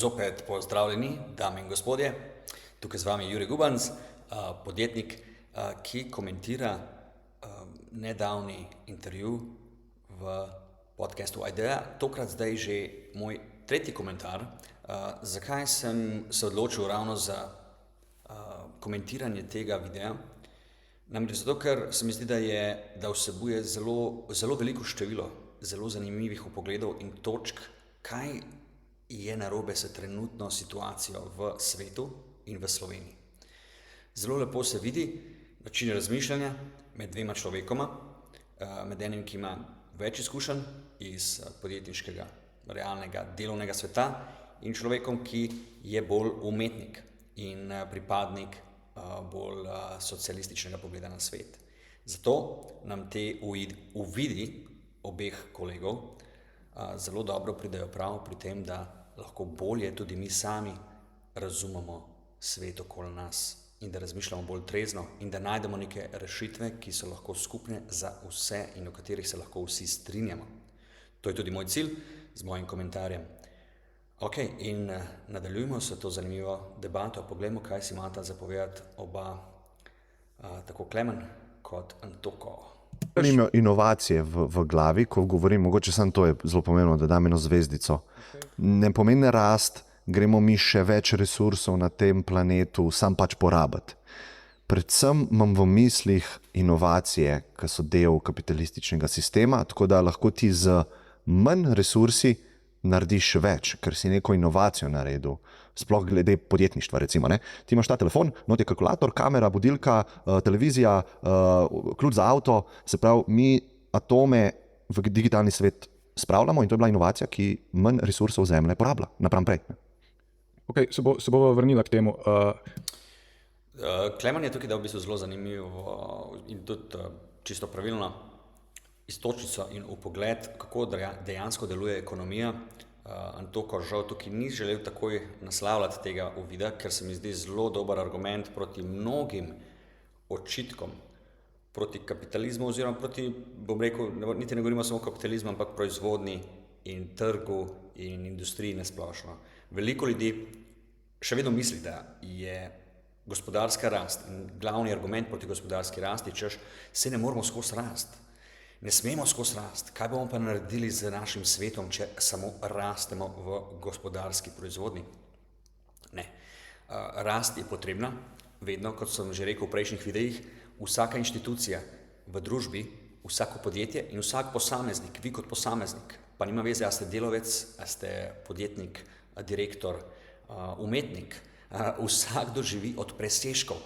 Zopet pozdravljeni, dame in gospodje. Tukaj z vami Jure Gubanc, podjetnik, ki komentira nedavni intervju v podcastu Idea. Tokrat zdaj že moj tretji komentar. Zakaj sem se odločil ravno za komentiranje tega videa? Namreč zato, ker se mi zdi, da vsebuje zelo veliko število zelo zanimivih vpogledov in točk, kaj je narobe s trenutno situacijo v svetu in v Sloveniji. Zelo lepo se vidi način razmišljanja med dvema človekoma, med enim, ki ima več izkušenj iz podjetniškega, realnega, delovnega sveta in človekom, ki je bolj umetnik in pripadnik bolj socialističnega pogleda na svet. Zato nam te uvidi obeh kolegov zelo dobro pridejo prav pri tem, da lahko bolje tudi mi sami razumemo svet okoli nas in da razmišljamo bolj trezno in da najdemo neke rešitve, ki so lahko skupne za vse in o katerih se lahko vsi strinjamo. To je tudi moj cilj z mojim komentarjem. Ok, in nadaljujemo se to zanimivo debato. Poglejmo, kaj si imata zapovedati oba, tako Klemen kot Antoko. Imajo inovacije v glavi, ko govorim, mogoče samo to je zelo pomembno, da dam eno zvezdico. Ne pomeni rast, gremo mi še več resursov na tem planetu, sam pač porabiti. Predvsem imam v mislih inovacije, ki so del kapitalističnega sistema, tako da lahko ti z manj resursi narediš več, ker si neko inovacijo naredil. Sploh glede podjetništva, recimo. Ne? Ti imaš ta telefon, not je kalkulator, kamera, budilka, televizija, ključ za avto. Se pravi, mi atome v digitalni svet spravljamo in to je bila inovacija, ki manj resursov zemlje porablja napram prej. Ok, se bova vrnila k temu. Klemen je tukaj dal v bistvu zelo zanimiv in tudi čisto pravilno iztočnico in vpogled, kako dejansko deluje ekonomija. Antoko žal tukaj ni želel takoj naslavljati tega uvida, ker se mi zdi zelo dober argument proti mnogim očitkom, proti kapitalizmu oziroma proti, bom rekel, niti ne govorimo samo o kapitalizmu, ampak proizvodni in trgu in industriji nasplošno. Veliko ljudi še vedno misli, da je gospodarska rast in glavni argument proti gospodarski rasti, češ, se ne moramo skozi rast. Ne smemo skozi rast. Kaj bomo pa naredili z našim svetom, če samo rastemo v gospodarski proizvodnji? Ne. Rast je potrebna, vedno, kot sem že rekel v prejšnjih videih, vsaka inštitucija v družbi, vsako podjetje in vsak posameznik, vi kot posameznik, pa nima veze, a ste delavec, a ste podjetnik, direktor, umetnik, vsakdo živi od presežkov.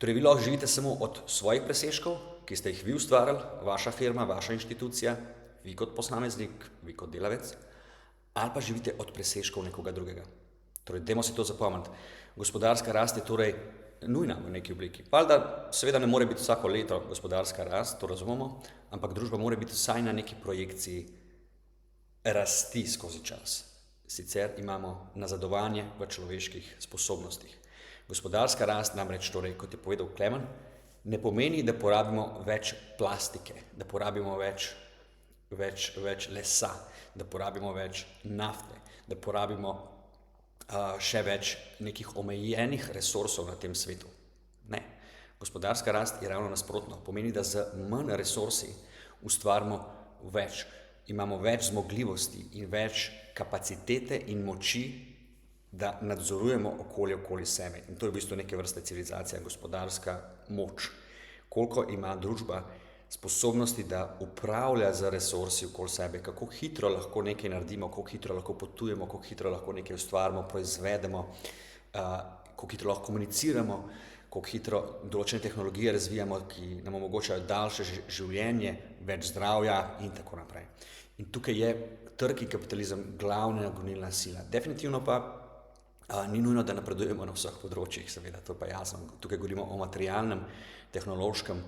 Torej, vi lahko živite samo od svojih presežkov, ki ste jih vi ustvarili, vaša firma, vaša inštitucija, vi kot posameznik, vi kot delavec, ali pa živite od presežkov nekoga drugega. Torej, dajmo si to zapomniti. Gospodarska rast je torej nujna v neki obliki. Valjda, seveda ne more biti vsako leto gospodarska rast, to razumemo, ampak družba mora biti vsaj na neki projekciji rasti skozi čas. Sicer imamo nazadovanje v človeških sposobnostih. Gospodarska rast namreč, torej, kot je povedal Klemen, ne pomeni, da porabimo več plastike, da porabimo več lesa, da porabimo več nafte, da porabimo še več nekih omejenih resursov na tem svetu. Ne. Gospodarska rast je ravno nasprotno. Pomeni, da z manj resursi ustvarimo več. Imamo več zmogljivosti in več kapacitete in moči, da nadzorujemo okolje okoli sebe. In to je v bistvu neke vrste civilizacija, gospodarska moč. Koliko ima družba sposobnosti, da upravlja z resursi okoli sebe, kako hitro lahko nekaj naredimo, kako hitro lahko potujemo, kako hitro lahko nekaj ustvarimo, proizvedemo, kako hitro lahko komuniciramo, kako hitro določene tehnologije razvijamo, ki nam omogočajo daljše življenje, več zdravja in tako naprej. In tukaj je trg in kapitalizem glavna gonilna sila. Definitivno pa ni nujno, da napredujemo na vseh področjih, seveda, to pa jasno. Tukaj govorimo o materialnem, tehnološkem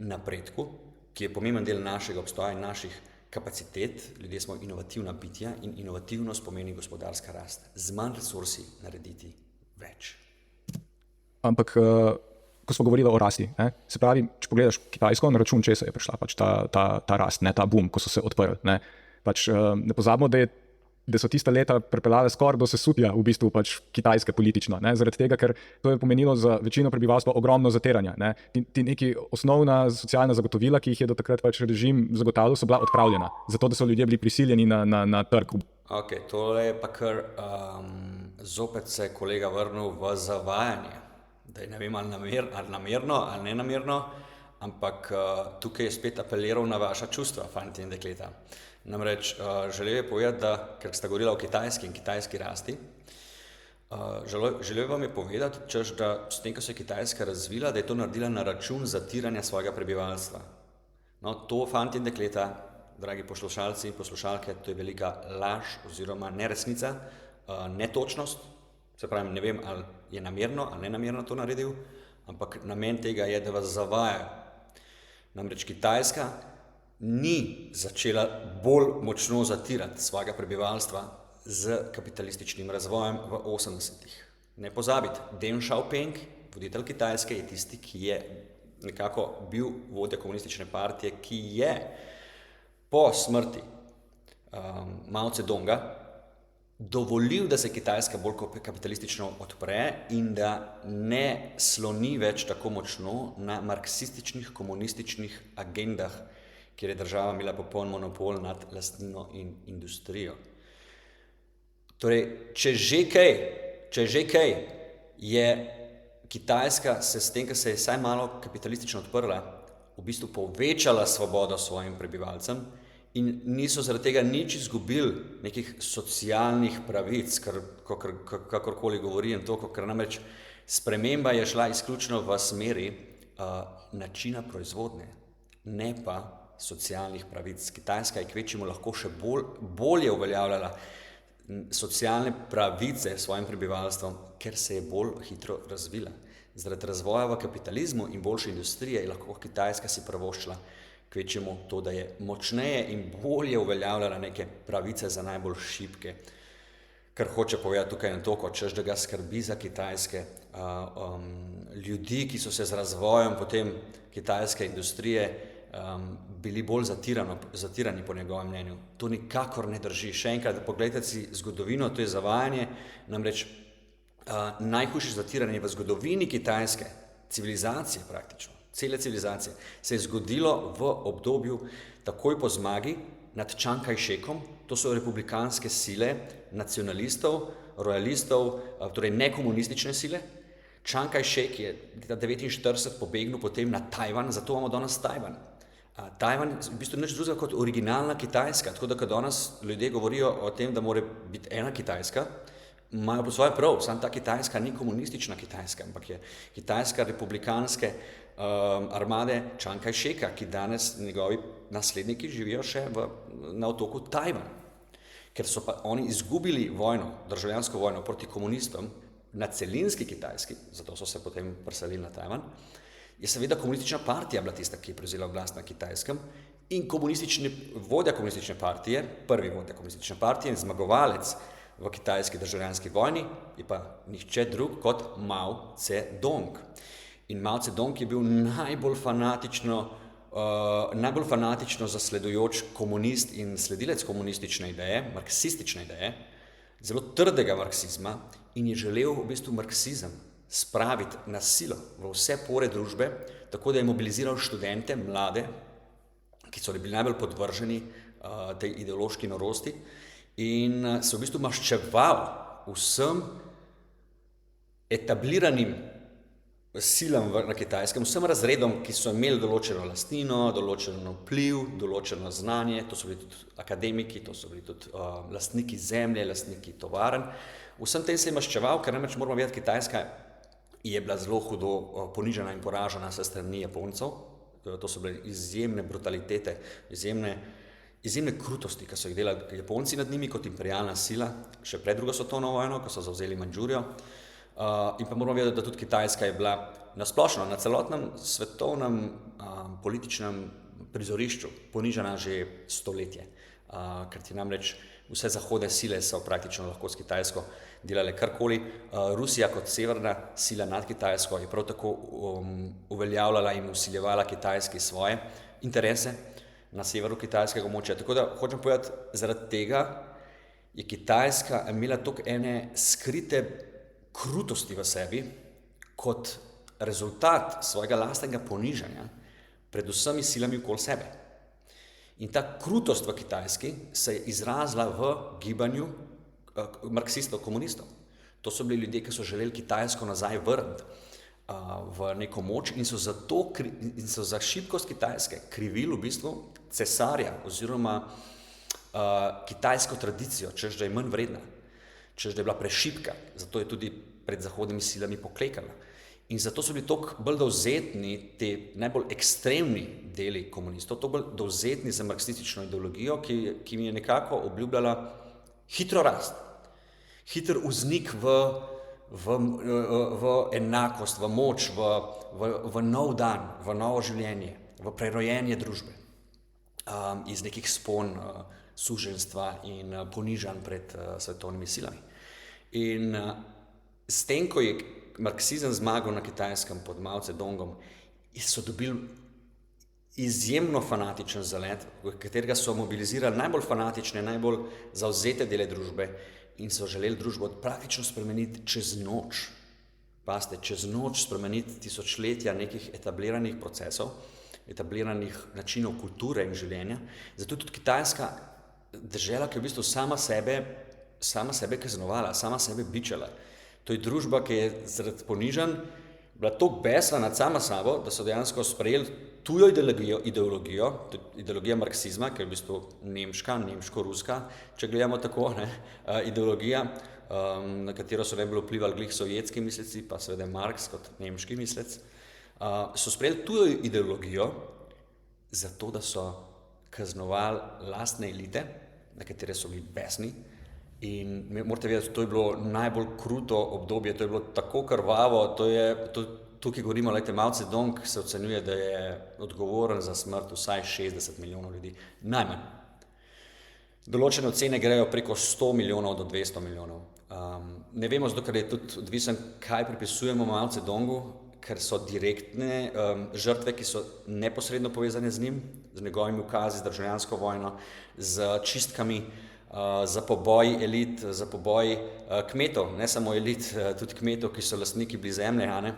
napredku, ki je pomemben del našega obstoja in naših kapacitet. Ljudje smo inovativna bitja in inovativnost pomeni gospodarska rast. Z manj resursi narediti več. Ampak, ko smo govorili o rasti, se pravi, če pogledaš Kitajsko, na račun česa je prišla pač ta rast, ta boom, ko so se odprli. Pač, ne pozabimo, da je da so tista leta pripeljale skoraj do sesutja v bistvu pač Kitajske politično, ne? Zaradi tega, ker to je pomenilo za večino prebivalstva ogromno zatiranja, ne? Ti neki osnovna socialna zagotovila, ki jih je do takrat pač režim zagotavljal, so bila odpravljena, zato da so ljudje bili prisiljeni na trg. Ok, tole je pa kar, zopet se je kolega vrnil v zavajanje, da je ne vem ali namerno ali nenamerno, ampak tukaj je spet apeliral na vaša čustva, fanti in dekleta. Namreč želel je povedati, da, ker sta govorila o Kitajski in kitajski rasti, želel vam je povedati, češ, da s tem, ko se je Kitajska razvila, da je to naredila na račun zatiranja svojega prebivalstva. No, to, fanti in dekleta, dragi poslušalci in poslušalke, to je velika laž oziroma neresnica, netočnost, se pravi, ne vem, ali je namerno ali nenamerno to naredil, ampak namen tega je, da vas zavajajo. Namreč Kitajska ni začela bolj močno zatirati svojega prebivalstva z kapitalističnim razvojem v 80-ih. Ne pozabite, Deng Xiaoping, voditelj Kitajske, je tisti, ki je nekako bil vodja komunistične partije, ki je po smrti Mao Zedonga dovolil, da se Kitajska bolj kapitalistično odpre in da ne sloni več tako močno na marksističnih, komunističnih agendah, kjer je država imela popoln monopol nad lastnino in industrijo. Torej, če že kaj, je Kitajska se s tem, ker se je vsaj malo kapitalistično odprla, v bistvu povečala svobodo svojim prebivalcem in niso zaradi tega nič izgubili nekih socialnih pravic, kakorkoli govorim to, ker namreč sprememba je šla izključno v smeri načina proizvodnje, ne pa socialnih pravic. Kitajska je kvečjemu lahko še bolje uveljavljala socialne pravice s svojim prebivalstvom, ker se je bolj hitro razvila. Zaradi razvoja v kapitalizmu in boljše industrije je lahko Kitajska si privoščila kvečjemu to, da je močneje in bolje uveljavljala neke pravice za najbolj šibke. Kar hoče povedati tukaj na to, češ da ga skrbi za kitajske ljudi, ki so se z razvojem potem kitajske industrije bili bolj zatirani po njegovem mnenju. To nikakor ne drži. Še enkrat, pogledajte si zgodovino, to je zavajanje, namreč najhujše zatiranje v zgodovini kitajske civilizacije praktično, cele civilizacije, se je zgodilo v obdobju takoj po zmagi nad Chiang Kai-shekom, to so republikanske sile nacionalistov, rojalistov, torej nekomunistične sile. Chiang Kai-shek je leta 1949 pobegnil potem na Tajvan, zato imamo danes Tajvan. Tajvan je v bistvu nič drugega kot originalna Kitajska, tako da ko danes ljudje govorijo o tem, da mora biti ena Kitajska, imajo po svoje prav, samo ta Kitajska ni komunistična Kitajska, ampak je Kitajska republikanske armade Chiang Kai-sheka, ki danes njegovi nasledniki živijo še na otoku Tajvan. Ker so pa oni izgubili vojno, državljansko vojno proti komunistom na celinski Kitajski, zato so se potem preselili na Tajvan, je seveda komunistična partija bila tista, ki je prevzela oblast na Kitajskem in vodja komunistične partije, prvi vodja komunistične partije in zmagovalec v kitajski državljanski vojni je pa nihče drug kot Mao Zedong. In Mao Zedong je bil najbolj fanatično zasledujoč komunist in sledilec komunistične ideje, marksistične ideje, zelo trdega marksizma in je želel v bistvu marksizem spraviti na silo v vse pore družbe, tako da je mobiliziral študente, mlade, ki so bili najbolj podvrženi tej ideološki norosti in se v bistvu maščeval vsem etabliranim silam na Kitajskem, vsem razredom, ki so imeli določeno lastnino, določeno vpliv, določeno znanje, to so bili tudi akademiki, to so bili tudi lastniki zemlje, lastniki tovarn. Vsem tem se je maščeval, ker namreč moramo vedeti, Kitajska je bila zelo hudo ponižena in poražena se strani Japoncev. To so bile izjemne brutalitete, izjemne krutosti, ki so jih delali Japonci nad njimi kot imperialna sila, še pred drugo svetovno vojno, ko so zavzeli Mandžurijo. In pa moramo vedeti, da tudi Kitajska je bila nasplošno na celotnem svetovnem političnem prizorišču ponižena že stoletje, ker ti namreč vse zahodne sile so praktično lahko s Kitajsko delale karkoli. Rusija kot severna sila nad Kitajsko je prav tako uveljavljala in vsiljevala Kitajski svoje interese na severu kitajskega območja. Tako da hočem povedati, zaradi tega je Kitajska imela toliko ene skrite krutosti v sebi, kot rezultat svojega lastnega ponižanja pred vsemi silami okoli sebe. In ta krutost v Kitajski se je izrazila v gibanju marksistov, komunistov. To so bili ljudje, ki so želeli Kitajsko nazaj vrniti v neko moč in so za šibkost Kitajske krivili v bistvu cesarja oziroma kitajsko tradicijo, češ da je manj vredna, češ da je bila prešibka, zato je tudi pred zahodnimi silami poklekala. In zato so bili toliko bolj dovzetni ti najbolj ekstremni deli komunistov, toliko bolj dovzetni za marksistično ideologijo, ki mi je nekako obljubljala hitro rast, hiter vznik v enakost, v moč, v nov dan, v novo življenje, v prerojenje družbe iz nekih spon suženjstva in ponižanj pred svetovnimi silami. In s tem, ko je marksizem zmagal na Kitajskem pod Mao Zedongom, so dobili izjemno fanatičen zalet, v katerega so mobilizirali najbolj fanatične, najbolj zavzete dele družbe in so želeli družbo praktično spremeniti čez noč. Pazite, čez noč spremeniti tisočletja nekih etabliranih procesov, etabliranih načinov kulture in življenja. Zato tudi Kitajska država, ki je v bistvu sama sebe kaznovala, sama sebe bičala. To je družba, ki je zaradi ponižanj bila toliko besna nad sama sabo, da so dejansko sprejeli tujo ideologijo marksizma, ki je v bistvu nemško-ruska, če gledamo tako, ideologija, na katero so najbolj vplivali glih sovjetski misleci, pa seveda Marks kot nemški mislec, so sprejeli tujo ideologijo zato, da so kaznovali lastne elite, na katere so bili besni. In morate vedeti, to je bilo najbolj kruto obdobje, to je bilo tako krvavo, tukaj govorimo, Mao Zedong se ocenjuje, da je odgovoren za smrt vsaj 60 milijonov ljudi, najmanj. Določene ocene grejo preko 100 milijonov do 200 milijonov. Ne vemo, zato ker je tudi odvisen, kaj pripisujemo Mao Zedongu, ker so direktne žrtve, ki so neposredno povezane z njim, z njegovimi ukazi, z državljansko vojno, z čistkami, za poboj elit, za poboj kmetov, ne samo elit, tudi kmetov, ki so lastniki bili zemlje,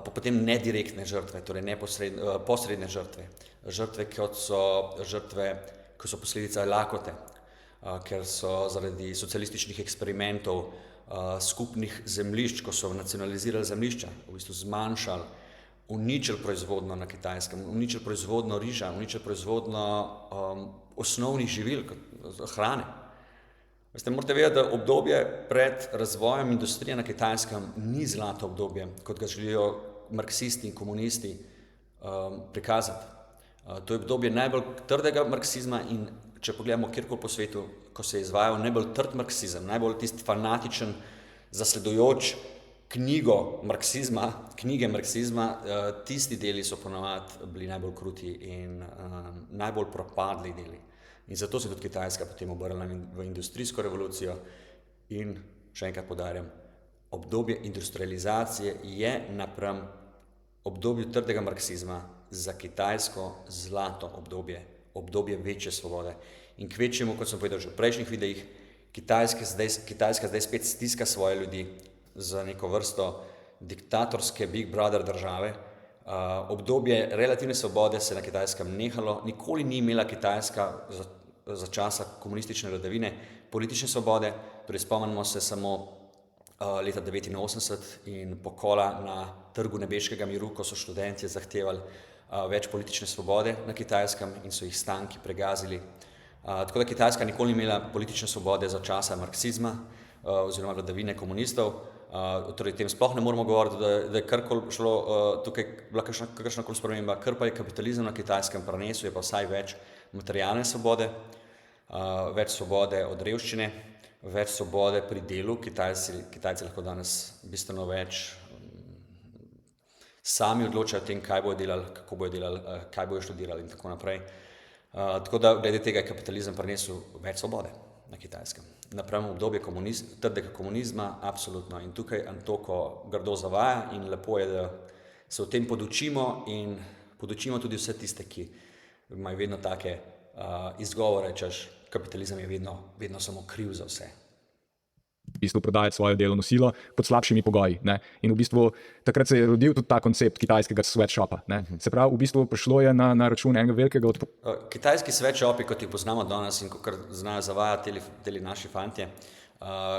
potem nedirektne žrtve, torej posredne žrtve, kot so posledica lakote, ker so zaradi socialističnih eksperimentov skupnih zemljišč, ko so nacionalizirali zemljišča, v bistvu zmanjšali, uničili proizvodnjo na Kitajskem, uničili proizvodnjo riža, uničili proizvodnjo osnovnih živil, hrane. Morate vedeti, da obdobje pred razvojem industrije na Kitajskem ni zlato obdobje, kot ga želijo marksisti in komunisti prikazati. To je obdobje najbolj trdega marksizma in če pogledamo kjerkoli po svetu, ko se je izvajal najbolj trd marksizem, najbolj tisti fanatičen, zasledujoč knjige marksizma, tisti deli so ponavadi bili najbolj kruti in najbolj propadli deli. In zato se tudi Kitajska potem obrnila v industrijsko revolucijo in, še enkrat poudarjam, obdobje industrializacije je napram obdobju trdega marksizma za Kitajsko zlato obdobje večje svobode. In kvečjemu, kot sem povedal že v prejšnjih videih, Kitajska zdaj spet stiska svoje ljudi za neko vrsto diktatorske Big Brother države. Obdobje relativne svobode se na Kitajskem nehalo, nikoli ni imela Kitajska za časa komunistične vladavine politične svobode, torej spomnimo se samo leta 1989 in pokola na Trgu nebeškega miru, ko so študentje zahtevali več politične svobode na Kitajskem in so jih s tanki pregazili. Tako da Kitajska nikoli ni imela politične svobode za časa marksizma oziroma vladavine komunistov. Torej, tem sploh ne moramo govoriti, da je karkoli šlo, tukaj bila kakršnakoli sprememba, kar pa je kapitalizem na Kitajskem prinesel, je pa vsaj več materialne svobode, več svobode od revščine, več svobode pri delu. Kitajci lahko danes bistveno več sami odločajo o tem, kaj bojo delali, kako bojo delali, kaj bojo študirali in tako naprej. Tako da glede tega je kapitalizem prinesel več svobode na Kitajskem. Napram obdobje trdega komunizma, absolutno. In tukaj Antoko grdo zavaja in lepo je, da se o tem podučimo in podučimo tudi vse tiste, ki imajo vedno take izgovore, češ kapitalizem je vedno samo kriv za vse. V bistvu prodajati svojo delovno silo pod slabšimi pogoji. Ne? In v bistvu takrat se je rodil tudi ta koncept kitajskega sweatshopa. Ne? Se pravi, v bistvu prišlo je na račun enega velikega Kitajski sweatshopi, kot jih poznamo danes in kot znajo zavajati teli naši fantje,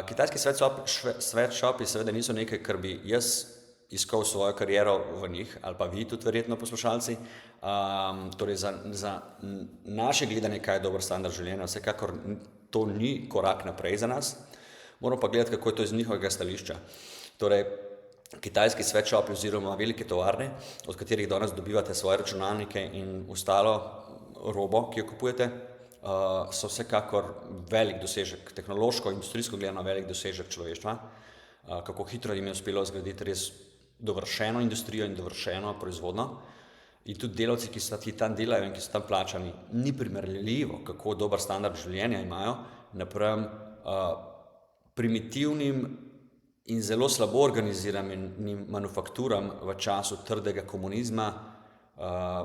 kitajski sweatshopi seveda niso nekaj, kar bi jaz iskal svojo kariero v njih, ali pa vi tudi verjetno poslušalci. Torej za naše gledanje, kaj je dober standard življenja, vsekakor to ni korak naprej za nas. Moramo pa gledati, kako je to iz njihovega stališča. Torej, kitajski sweatshopi oziroma velike tovarne, od katerih danes dobivate svoje računalnike in ostalo robo, ki jo kupujete, so vsekakor velik dosežek, tehnološko, industrijsko gledano velik dosežek človeštva. Kako hitro jim je uspelo zgraditi res dovršeno industrijo in dovršeno proizvodno. In tudi delavci, ki tam delajo in ki so tam plačani, ni primerljivo, kako dober standard življenja imajo napram primitivnim in zelo slabo organiziranim manufakturam v času trdega komunizma,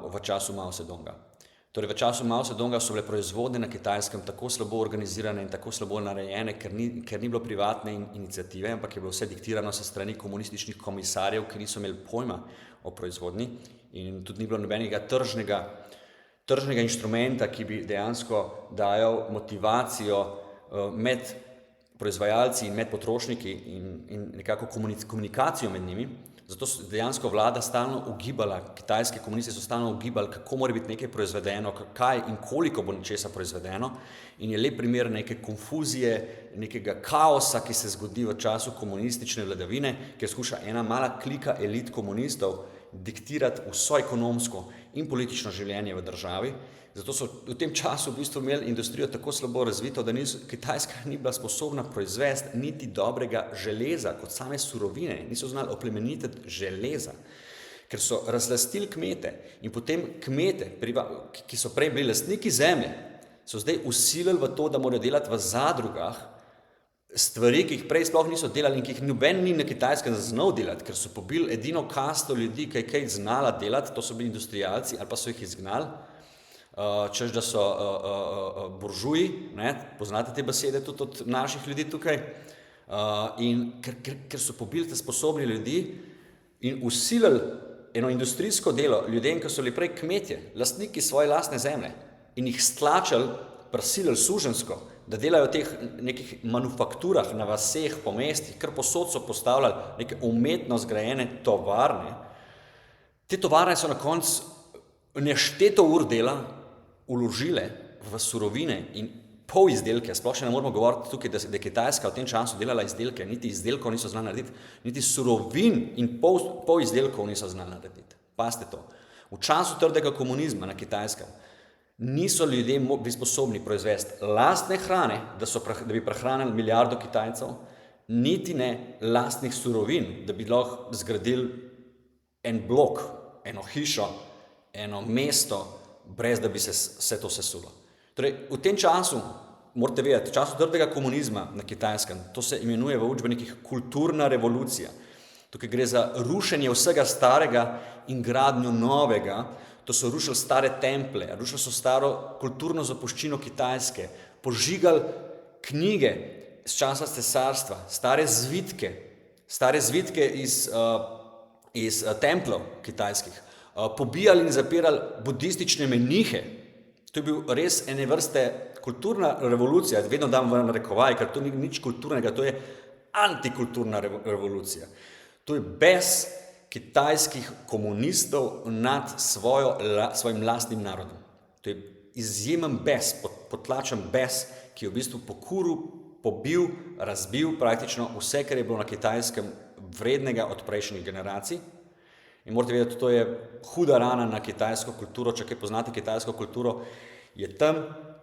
v času Mao Zedonga. Torej v času Mao Zedonga so bile proizvodnje na Kitajskem tako slabo organizirane in tako slabo narejene, ker ni bilo privatne iniciative, ampak je bilo vse diktirano sa strani komunističnih komisarjev, ki niso imeli pojma o proizvodnji in tudi ni bilo nobenega tržnega inštrumenta, ki bi dejansko dajal motivacijo med proizvajalci in med potrošniki in nekako komunikacijo med njimi. Zato so dejansko vlada stalno ugibala, kitajski komunisti so stalno ugibali, kako mora biti nekaj proizvedeno, kaj in koliko bo nečesa proizvedeno, in je lep primer neke konfuzije, nekega kaosa, ki se zgodi v času komunistične vladavine, kjer skuša ena mala klika elit komunistov diktirati vso ekonomsko in politično življenje v državi. Zato so v tem času v bistvu imeli industrijo tako slabo razvito, da Kitajska ni bila sposobna proizvesti niti dobrega železa kot same surovine, niso znali oplemenititi železa, ker so razlastili kmete in potem kmete, ki so prej bili lastniki zemlje, so zdaj usilili v to, da morajo delati v zadrugah stvari, ki jih prej sploh niso delali in ki jih noben ni na Kitajskem znal delati, ker so pobili edino kasto ljudi, ki je kaj znala delati, to so bili industrialci ali pa so jih izgnali. Češ, da so buržuji, poznate te besede tudi od naših ljudi tukaj, in ker so pobili te sposobni ljudi in usilili eno industrijsko delo ljudem, ki so bili prej kmetje, lastniki svoje lastne zemlje in jih stlačili, prisilili suženjsko, da delajo v teh nekih manufakturah na vaseh, po mestih, kar posod so postavljali neke umetno zgrajene tovarne. Te tovarne so na koncu nešteto ur dela vložile v surovine in pol izdelke, sploh še ne moramo govoriti tukaj, da je Kitajska v tem času delala izdelke, niti izdelkov niso znali narediti, niti surovin in pol izdelkov niso znali narediti. Pazite to. V času trdega komunizma na Kitajskem niso ljudje bili sposobni proizvesti lastne hrane, da bi prehranili milijardo Kitajcev, niti ne lastnih surovin, da bi lahko zgradili en blok, eno hišo, eno mesto, brez da bi se vse to sesulo. Torej, v tem času, morate vedeti, v času trdega komunizma na Kitajskem, to se imenuje v učbenikih kulturna revolucija. Tukaj gre za rušenje vsega starega in gradnjo novega. To so rušili stare templje, rušili so staro kulturno zapuščino Kitajske, požigali knjige z časa cesarstva, stare zvitke iz templjev kitajskih, pobijali in zapirali budistične menihe. To je bil res ene vrste kulturna revolucija, vedno dam v narekovaj, ker to ni nič kulturnega, to je antikulturna revolucija. To je bes kitajskih komunistov nad svojim lastnim narodom. To je izjemen bes, potlačen bes, ki je v bistvu pokuril, pobil, razbil praktično vse, kar je bilo na Kitajskem vrednega od prejšnjih generacij. In morate vedeti, to je huda rana na kitajsko kulturo. Če kaj poznate kitajsko kulturo, je tam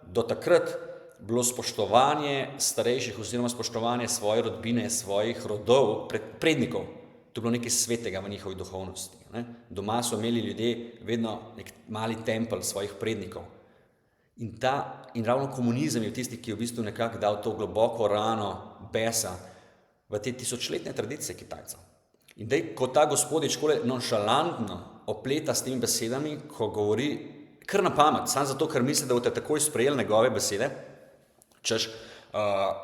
do takrat bilo spoštovanje starejših oziroma spoštovanje svoje rodbine, svojih rodov, prednikov. To je bilo nekaj svetega v njihovi duhovnosti. Doma so imeli ljudje vedno nek mali tempelj svojih prednikov. In ravno komunizem je tisti, ki je v bistvu nekako dal to globoko rano besa v te tisočletne tradicije Kitajcev. In ko ta gospodič nonšalantno opleta s temi besedami, ko govori kar na pamet, samo zato, ker misli, da boste takoj sprejeli njegove besede, Češ,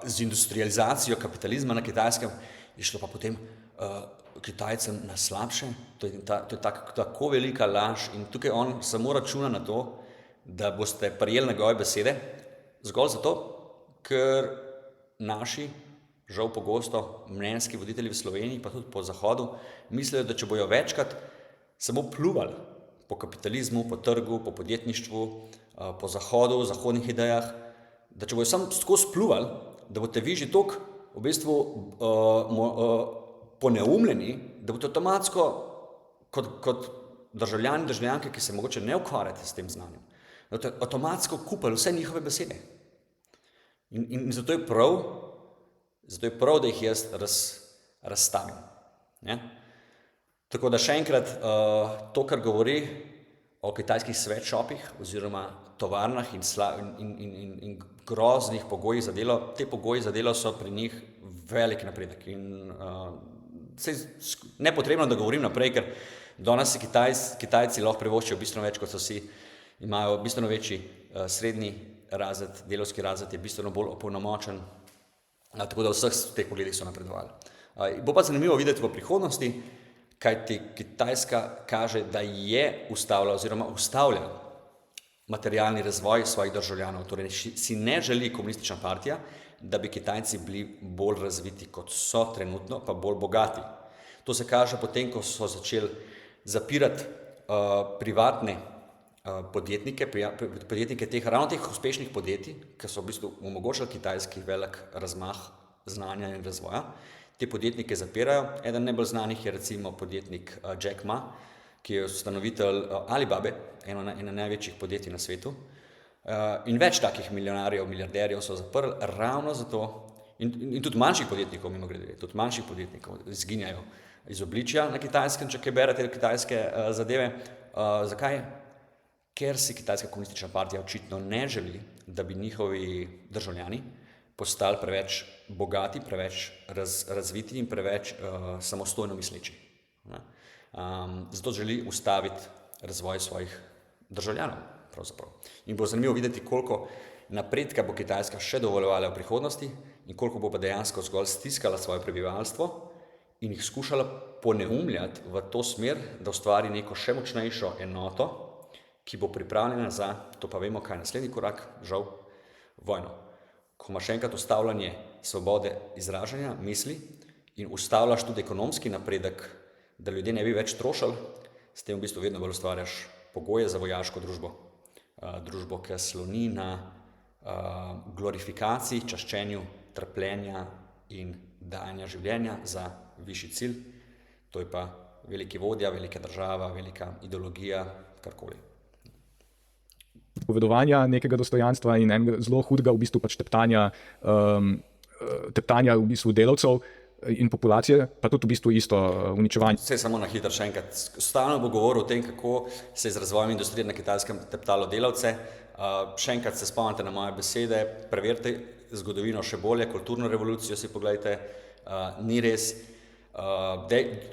z industrializacijo kapitalizma na Kitajskem je šlo pa potem Kitajcem na slabše. To je tako velika laž in tukaj on samo računa na to, da boste prijeli njegove besede zgolj zato, ker naši, žal pogosto, mnenjski voditelji v Sloveniji, pa tudi po Zahodu, mislijo, da če bojo večkrat samo pljuvali po kapitalizmu, po trgu, po podjetništvu, po Zahodu, zahodnih idejah, da če bojo samo skozi pljuvali, da boste vi že toliko v bistvu poneumljeni, da boste avtomatsko kot državljani, državljanke, ki se mogoče ne ukvarjate s tem znanjem, da boste avtomatsko kupili vse njihove besede. In zato je prav, da jih jaz razstavim. Ne? Tako da še enkrat, to, kar govori o kitajskih sweatshopih oziroma tovarnah in groznih pogojih za delo, te pogoji za delo so pri njih velik napredek. In nepotrebno, da govorim naprej, ker danes si Kitajci lahko privoščijo bistveno več, kot so si, imajo bistveno večji srednji razred, delovski razred je bistveno bolj opolnomočen, tako da vseh teh pogledih so napredovali. Bo pa zanimivo videti v prihodnosti, kajti Kitajska kaže, da je ustavlja materialni razvoj svojih državljanov. Torej si ne želi komunistična partija, da bi Kitajci bili bolj razviti, kot so trenutno, pa bolj bogati. To se kaže potem, ko so začeli zapirati privatne podjetnike ravno teh uspešnih podjetij, ki so v bistvu omogočili Kitajski velik razmah znanja in razvoja. Te podjetnike zapirajo. Eden najbolj znanih je recimo podjetnik Jack Ma, ki je ustanovitelj Alibabe, eno največjih podjetij na svetu. In več takih milijonarjev, milijarderjev so zaprli ravno zato, in tudi manjših podjetnikov, mimogrede, tudi manjših podjetnikov izginjajo iz obličja na Kitajskem, če kaj berete kitajske zadeve. Zakaj? Ker si Kitajska komunistična partija očitno ne želi, da bi njihovi državljani postali preveč bogati, preveč razviti in preveč samostojno misleči. Zato želi ustaviti razvoj svojih državljanov, pravzaprav. In bo zanimivo videti, koliko napredka bo Kitajska še dovoljevala v prihodnosti in koliko bo pa dejansko zgolj stiskala svoje prebivalstvo in jih skušala poneumljati v to smer, da ustvari neko še močnejšo enoto, ki bo pripravljena za, to pa vemo, kaj je naslednji korak, žal, vojno. Ko imaš enkrat ustavljanje svobode izražanja, misli in ustavljaš tudi ekonomski napredek, da ljudje ne bi več trošili, s tem v bistvu vedno bolj ustvarjaš pogoje za vojaško družbo. Družbo, ki sloni na glorifikaciji, čaščenju, trpljenja in dajanja življenja za višji cilj. To je pa veliki vodja, velika država, velika ideologija, karkoli. Povedovanja nekega dostojanstva in enega zelo hudega v bistvu pač teptanja v bistvu delavcev in populacije, pa tudi v bistvu isto uničevanje. Vse samo na hitro še enkrat. Stalno bo govoril o tem, kako se je z razvojem industrije na Kitajskem teptalo delavce. Še enkrat se spomnite na moje besede, preverite zgodovino še bolje, kulturno revolucijo si pogledajte, ni res.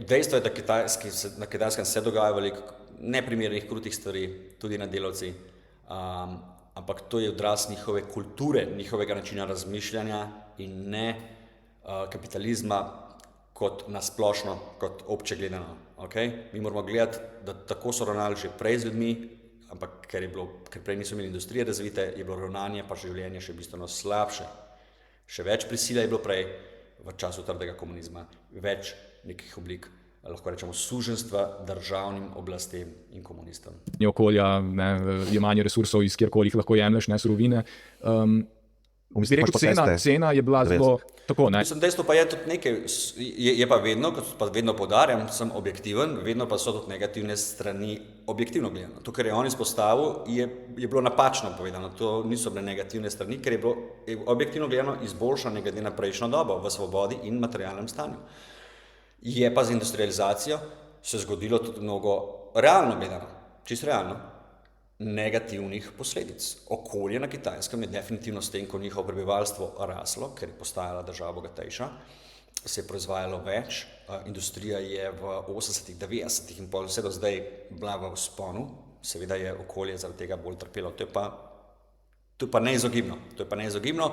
Dejstvo je, da na Kitajskem se dogaja veliko neprimernih, krutih stvari, tudi na delavci. Ampak to je odraz njihove kulture, njihovega načina razmišljanja in ne kapitalizma kot nasplošno, kot obče gledano. Okay? Mi moramo gledati, da tako so ravnali že prej z ljudmi, ampak ker prej niso imeli industrije razvite, je bilo ravnanje pa življenje še bistveno slabše. Še več prisile je bilo prej v času trdega komunizma, več nekih oblik, lahko rečemo, suženstva državnim oblastem in komunistom. Okolja, jemanje resursov iz kjerkoli jih lahko jemlješ, surovine. Cena je bila zelo tako. Dejstvo pa je tudi nekaj, je pa vedno, kot pa vedno poudarjam, sem objektiven, vedno pa so tudi negativne strani objektivno gledano. To, kar je on izpostavil, je bilo napačno povedano. To niso bile negativne strani, ker je bilo objektivno gledano izboljšanje glede na prejšnjo dobo v svobodi in materialnem stanju. Je pa z industrializacijo se zgodilo tudi mnogo realno gledano, čisto realno, negativnih posledic. Okolje na Kitajskem je definitivno s tem, ko njihovo prebivalstvo raslo, ker je postajala država bogatejša, se je proizvajalo več, industrija je v 80-ih, 90-ih in pol vse do zdaj bila v vzponu, seveda je okolje zaradi tega bolj trpelo. To je pa To je pa neizogibno.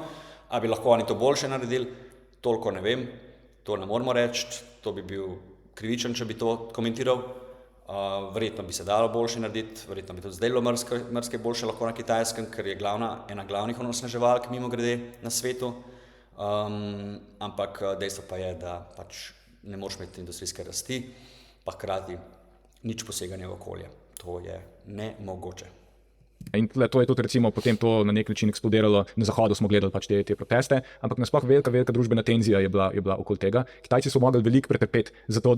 A bi lahko oni to boljše naredili? Toliko ne vem, to ne moramo reči, to bi bil krivičen, če bi to komentiral. Verjetno bi se dalo boljše narediti, verjetno bi to zdaj bilo marsikaj boljše lahko na Kitajskem, ker je ena glavnih onesnaževalk mimogrede na svetu. Ampak dejstvo pa je, da pač ne moreš imeti industrijske rasti, pa hkrati nič poseganja v okolje. To je nemogoče. In to je tudi recimo potem to na nek način eksplodiralo. Na Zahodu smo gledali pač te proteste, ampak nasploh velika družbena tenzija je bila okoli tega. Kitajci so mogli veliko pretrpeti zato,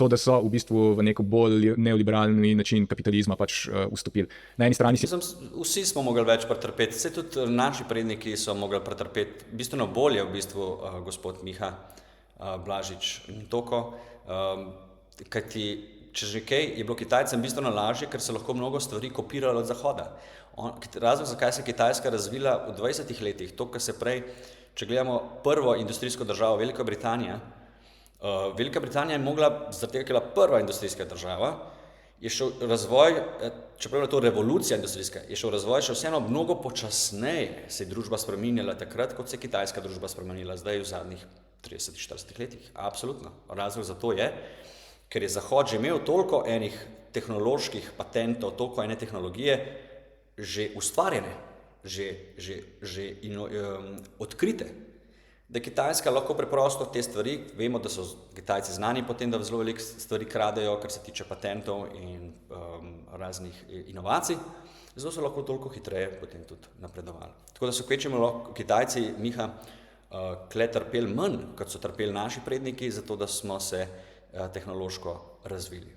da so v bistvu v neko bolj neoliberalni način kapitalizma pač vstopili. Na eni strani vsi smo mogli več pretrpeti, vse tudi naši predniki so mogli pretrpeti bistveno bolje v bistvu gospod Miha Blažič in Toko, kajti če že kaj, je bilo Kitajcem bistveno lažje, ker se lahko mnogo stvari kopiralo od Zahoda. Razlog, zakaj se je Kitajska razvila v 20 letih, to, kar se prej, če gledamo prvo industrijsko državo, Velika Britanija je mogla, zaradi tega, ker je bila prva industrijska država, je šel razvoj, čeprav je to revolucija industrijska, je šel razvoj še vseeno mnogo počasneje, se je družba spreminjala takrat, kot se je kitajska družba spremenila zdaj v zadnjih 30-40 letih. Absolutno. Razlog za to je, ker je Zahod že imel toliko enih tehnoloških patentov, toliko ene tehnologije že ustvarjene, že odkrite, da Kitajska lahko preprosto te stvari, vemo, da so Kitajci znani potem, da zelo veliko stvari kradejo, kar se tiče patentov in raznih inovacij, zato so lahko toliko hitreje potem tudi napredovali. Tako da so kvečemo Kitajci, Miha, trpeli manj, kot so trpeli naši predniki, zato da smo se tehnološko razvili.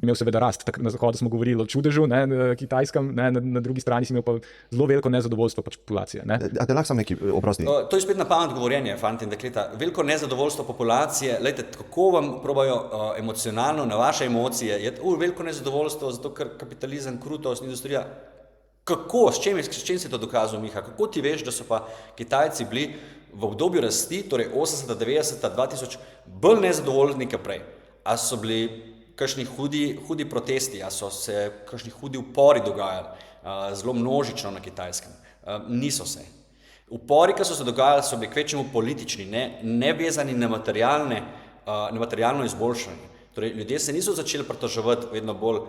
Imel seveda rast, na Zahodu smo govorili o čudežu, na Kitajskem, na drugi strani si imel pa zelo veliko nezadovoljstvo pač populacije. A te lahko sam nekaj oprosti? To je spet na pamet govorjenje, fanti in dekleta. Veliko nezadovoljstvo populacije, lejte, kako vam probajo emocionalno na vaše emocije, je veliko nezadovoljstvo, zato ker kapitalizem, krutost, industrija. Kako, s čem se to dokazal, Miha? Kako ti veš, da so pa Kitajci bili v obdobju rasti, torej 80, 90, 2000, bolj nezadovoljni kot prej? A so bili kakšni hudi protesti, a so se kakšni hudi upori dogajali, zelo množično na Kitajskem? Niso se. Upori, ki so se dogajali, so bili kvečemu politični, ne vezani na materialno izboljšanje. Torej, ljudje se niso začeli pritoževati vedno bolj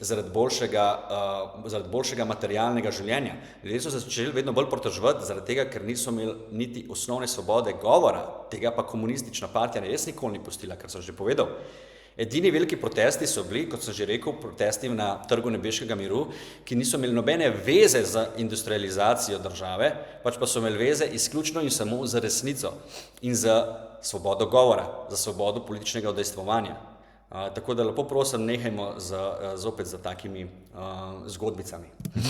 zaradi boljšega materialnega življenja. Ljudje so začeli vedno bolj pritoževati zaradi tega, ker niso imeli niti osnovne svobode govora, tega pa komunistična partija res nikoli ni pustila, kar sem že povedal. Edini veliki protesti so bili, kot sem že rekel, protesti na Trgu nebeškega miru, ki niso imeli nobene veze za industrializacijo države, pač pa so imeli veze izključno in samo za resnico in za svobodo govora, za svobodo političnega udejstvovanja. Tako da lepo prosim, nehajmo zopet za takimi zgodbicami.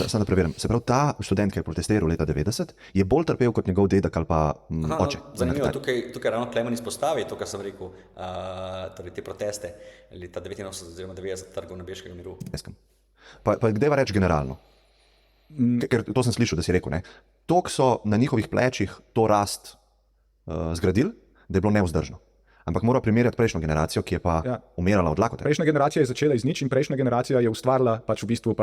Samo da preverim. Se pravi, ta študent, ki je protestiral leta 90, je bolj trpel kot njegov dedek ali pa oče. Zanimivo, tukaj ravno Klemen izpostavi to, kar sem rekel, torej te proteste leta 89 oziroma 90 Trgov nebeškega miru. Pa kdaj reči generalno? Ker to sem slišal, da si rekel, toliko so na njihovih plečih to rast zgradili, da je bilo nevzdržno. Ampak mora primerjati prejšnjo generacijo, ki je pa umirala od lakote. Prejšnja generacija je začela iz nič in prejšnja generacija je ustvarila pač v bistvu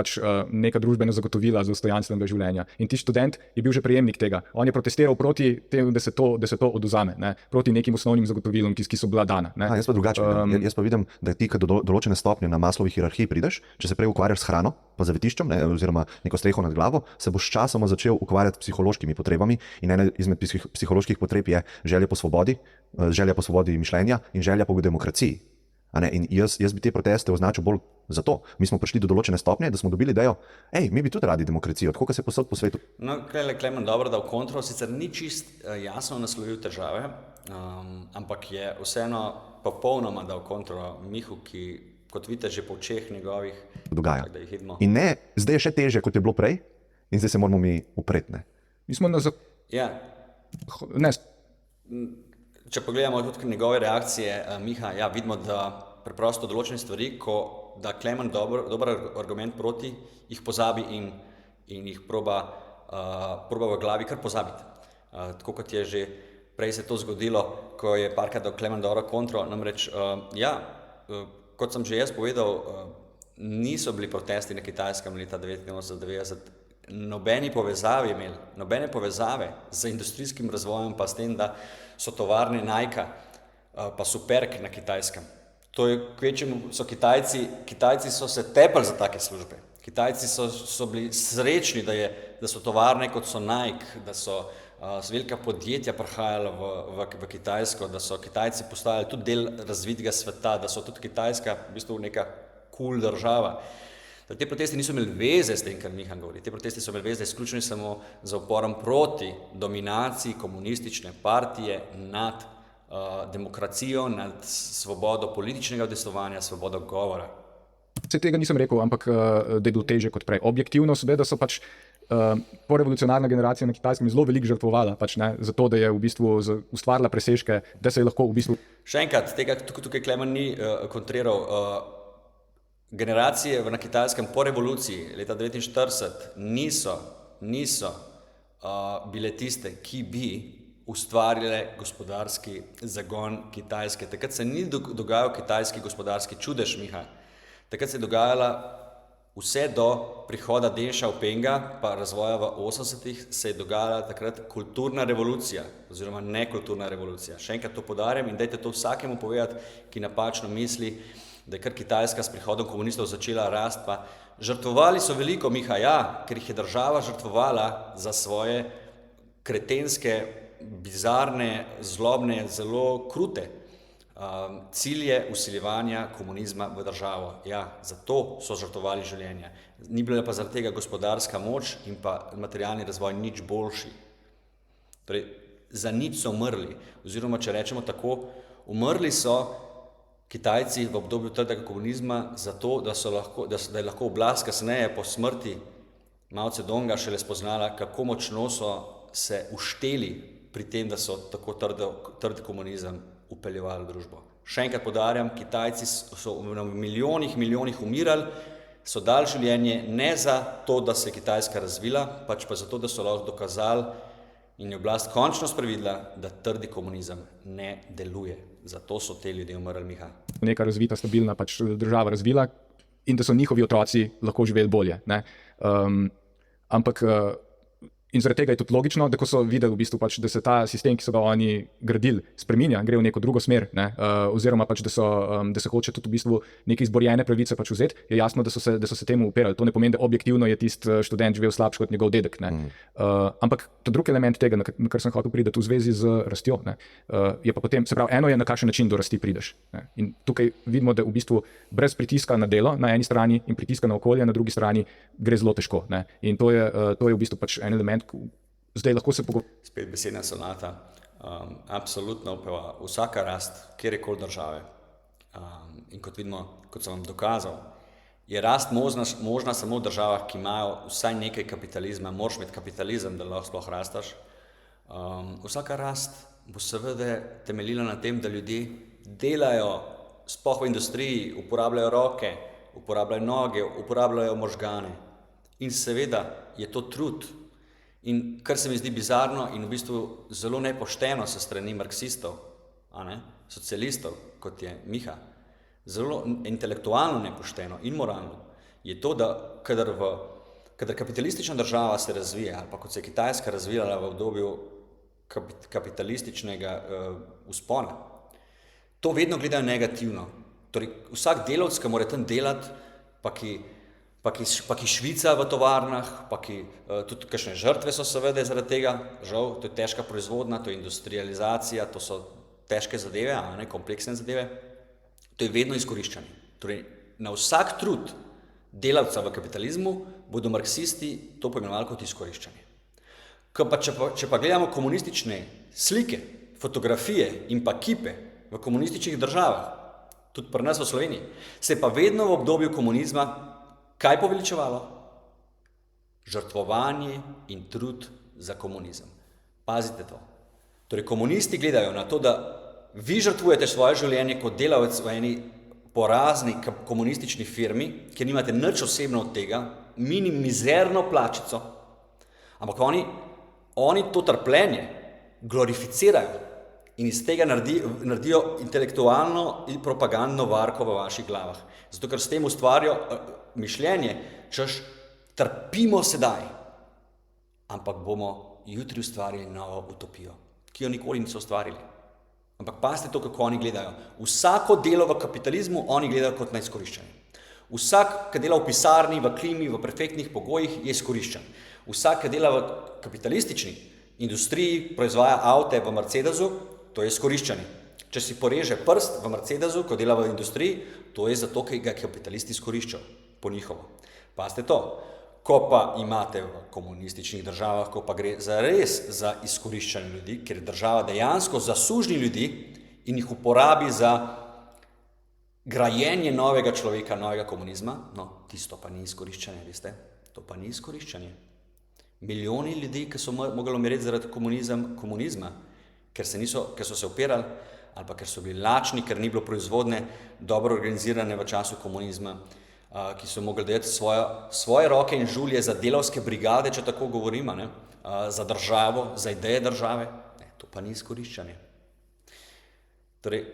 neka družbena zagotovila za dostojanstvenega življenja. In ti študent je bil že prejemnik tega. On je protestiral proti temu, da se to odvzame, proti nekim osnovnim zagotovilom, ki so bila dana. Jaz pa drugače. Jaz pa vidim, da ti, ko do določene stopnje na Maslovi hierarhiji prideš, če se prej ukvarjaš s hrano, pa zavetiščem, oziroma neko streho nad glavo, se boš časoma začel ukvarjati s psihološkimi potrebami in ena izmed psiholoških potreb je želja po svobodi mišljenja in želja po demokraciji. In jaz bi te proteste označil bolj za to. Mi smo prišli do določene stopnje, da smo dobili idejo, mi bi tudi radi demokracijo, tako kot se posod po svetu. No, Klemen, dobro, da v kontro sicer ni čist jasno naslovil težave, ampak je vseeno popolnoma dal kontro Mihu, ki, kot vidite, že po očeh njegovih dogaja. In zdaj je še težje, kot je bilo prej, in zdaj se moramo mi upreti. Mi smo na Če pogledamo tudi njegove reakcije, Miha, vidimo, da preprosto določene stvari, da Klemen dober argument proti, jih pozabi in jih proba v glavi kar pozabiti. Tako kot je že prej se to zgodilo, ko je parkrat dal Klemen dobro kontro, namreč, kot sem že jaz povedal, niso bili protesti na Kitajskem leta 1990 nobene povezave z industrijskim razvojem, pa s tem, da so tovarne Nike, pa Superg na Kitajskem. To je, kvečemu so Kitajci so se tepali za take službe. Kitajci so bili srečni, da so tovarne kot so Nike, da so velika podjetja prihajala v Kitajsko, da so Kitajci postajali tudi del razvitega sveta, da so tudi Kitajska v bistvu neka cool država. Da te protesti niso imeli veze s tem, kar Miha govori. Te protesti so imeli veze izključno samo za uporom proti dominaciji komunistične partije nad demokracijo, nad svobodo političnega udejstvovanja, svobodo govora. Se tega nisem rekel, ampak da je bilo teže kot prej. Objektivno so, da so pač porevolucionarna generacija na Kitajskem zelo veliko žrtvovala, pač, ne, zato, da je v bistvu ustvarila presežke, da se je lahko v bistvu... Še enkrat, tega tukaj Klemen ni kontriral. Generacije na Kitajskem po revoluciji leta 1949 niso bile tiste, ki bi ustvarile gospodarski zagon Kitajske. Takrat se ni dogajal kitajski gospodarski čudež, Miha. Takrat se je dogajala vse do prihoda Deng Xiaopinga, pa razvoja v 80-ih, se je dogajala takrat kulturna revolucija, oziroma nekulturna revolucija. Še enkrat to poudarjam in dajte to vsakemu povedati, ki napačno misli, da je kar Kitajska s prihodom komunistov začela rast, pa žrtvovali so veliko, Miha, ja, ker jih je država žrtvovala za svoje kretenske, bizarne, zlobne, zelo krute cilje vsiljevanja komunizma v državo. Ja, zato so žrtvovali življenja. Ni bila pa zaradi tega gospodarska moč in pa materialni razvoj nič boljši. Torej, za nič so umrli, oziroma, če rečemo tako, umrli so Kitajci v obdobju trdega komunizma zato, da je lahko oblast kasneje po smrti Mao Zedonga šele spoznala, kako močno so se ušteli pri tem, da so tako trdi komunizem upeljevali v družbo. Še enkrat poudarjam, Kitajci so v milijonih umirali, so dali življenje ne za to, da se je Kitajska razvila, pač pa zato, da so lahko dokazali in je oblast končno sprevidela, da trdi komunizem ne deluje. Zato so te ljudje umrli, Miha. Neka razvita, stabilna pač država razvila in da so njihovi otroci lahko živeli bolje. Ne? Ampak in zaradi tega je tudi logično, da ko so videli v bistvu pač, da se ta sistem, ki so ga oni gradili, spreminja, gre v neko drugo smer, ne? Oziroma pač, da se hoče tudi v bistvu neke izborjene pravice pač vzeti, je jasno, da so se temu upirali. To ne pomeni, da objektivno je tisti študent živel slabše kot njegov dedek. Ne? Ampak to drugi element tega, na kar sem hotel priti v zvezi z rastjo, ne? Je pa potem, se pravi, eno je, na kakšen način do rasti prideš. Ne? In tukaj vidimo, da v bistvu brez pritiska na delo na eni strani in pritiska na okolje na drugi strani gre zelo težko. Ne? In to je v bistvu pač en element. Zdaj lahko se Spet besedna sonata. Absolutno upeva vsaka rast, kjerkoli države. In kot vidimo, kot sem vam dokazal, je rast možna samo v državah, ki imajo vsaj nekaj kapitalizma. Moraš imeti kapitalizem, da lahko sploh rastaš. Vsaka rast bo seveda temeljila na tem, da ljudje delajo, sploh v industriji, uporabljajo roke, uporabljajo noge, uporabljajo možgane. In seveda je to trud. In kar se mi zdi bizarno in v bistvu zelo nepošteno se strani marksistov, socialistov, kot je Miha, zelo intelektualno nepošteno in moralno, je to, da kadar kapitalistična država se razvije, ali pa kot se je Kitajska razvijala v obdobju kapitalističnega vzpona, to vedno gledajo negativno. Torej, vsak delavec, ki mora tam delati, pa ki švica v tovarnah, pa ki tudi kakšne žrtve so seveda zaradi tega, žal, to je težka proizvodnja, to je industrializacija, to so težke zadeve, kompleksne zadeve, to je vedno izkoriščanje. Torej, na vsak trud delavca v kapitalizmu bodo marksisti to poimenovali kot izkoriščanje. Če pa gledamo komunistične slike, fotografije in pa kipe v komunističnih državah, tudi pri nas v Sloveniji, se pa vedno v obdobju komunizma kaj poveličevalo? Žrtvovanje in trud za komunizem. Pazite to. Torej, komunisti gledajo na to, da vi žrtvujete svoje življenje kot delavec v eni porazni komunistični firmi, kjer nimate nič osebno od tega, mizerno plačico, ampak oni to trpljenje glorificirajo in iz tega naredijo intelektualno in propagandno varko v vaših glavah. Zato, ker s tem ustvarijo mišljenje, češ trpimo sedaj, ampak bomo jutri ustvarili novo utopijo, ki jo nikoli niso ustvarili. Ampak pazite to, kako oni gledajo. Vsako delo v kapitalizmu oni gledajo kot na izkoriščanje. Vsak, ki dela v pisarni, v klimi, v perfektnih pogojih, je izkoriščen. Vsak, ki dela v kapitalistični industriji, proizvaja avte v Mercedesu, to je izkoriščanje. Če si poreže prst v Mercedesu, ko dela v industriji, to je zato, ker ga kapitalist izkoriščal, po njihovo. Pazite to. Ko pa imate v komunističnih državah, ko pa gre res za izkoriščanje ljudi, ker država dejansko zasužni ljudi in jih uporabi za grajenje novega človeka, novega komunizma, no, tisto pa ni izkoriščanje, veste? To pa ni izkoriščanje. Milijoni ljudi, ki so mogli umireti zaradi komunizma, ker so se upirali, ali pa ker so bili lačni, ker ni bilo proizvodne dobro organizirane v času komunizma, ki so mogli dati svoje roke in žulje za delavske brigade, če tako govorimo, ne? Za državo, za ideje države. Ne, to pa ni izkoriščanje. Torej,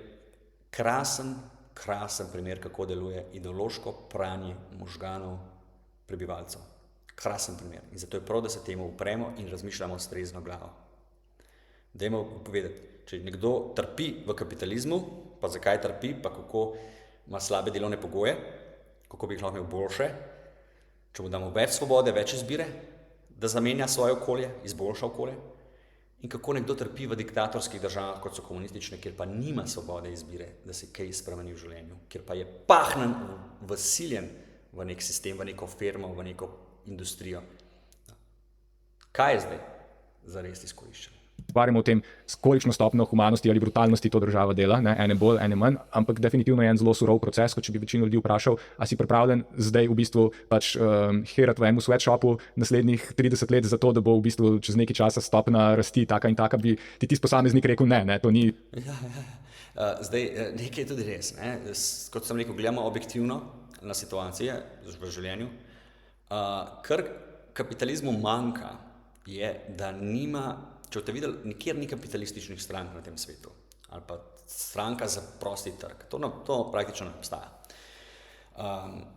krasen primer, kako deluje ideološko pranje možganov prebivalcev. Krasen primer. In zato je prav, da se temu upremo in razmišljamo s trezno glavo. Dajmo povedati, če nekdo trpi v kapitalizmu, pa zakaj trpi, pa kako ima slabe delovne pogoje, kako bi jih lahko imel boljše, če mu damo več svobode, več izbire, da zamenja svoje okolje, izboljša okolje, in kako nekdo trpi v diktatorskih državah, kot so komunistične, kjer pa nima svobode izbire, da se kaj spremeni v življenju, kjer pa je pahnen, vsiljen v nek sistem, v neko firmo, v neko industrijo. Kaj je zdaj zares izkoriščanje? Govorimo o tem, s kolikšno stopnjo humanosti ali brutalnosti to država dela, ne? Ene bolj, ene manj, ampak definitivno je en zelo surov proces, kot če bi večino ljudi vprašal, a si pripravljen zdaj v bistvu herati v enem sweatshopu naslednjih 30 let za to, da bo v bistvu čez nekaj časa stopna rasti taka in taka, bi ti tisti posameznik rekel ne, to ni. Zdaj, nekaj je tudi res, ne? Kot sem rekel, gledamo objektivno na situacije v življenju. Kar kapitalizmu manjka, je, da nima, če boste videli, nikjer ni kapitalističnih strank na tem svetu, ali pa stranka za prosti trg. To praktično ne obstaja.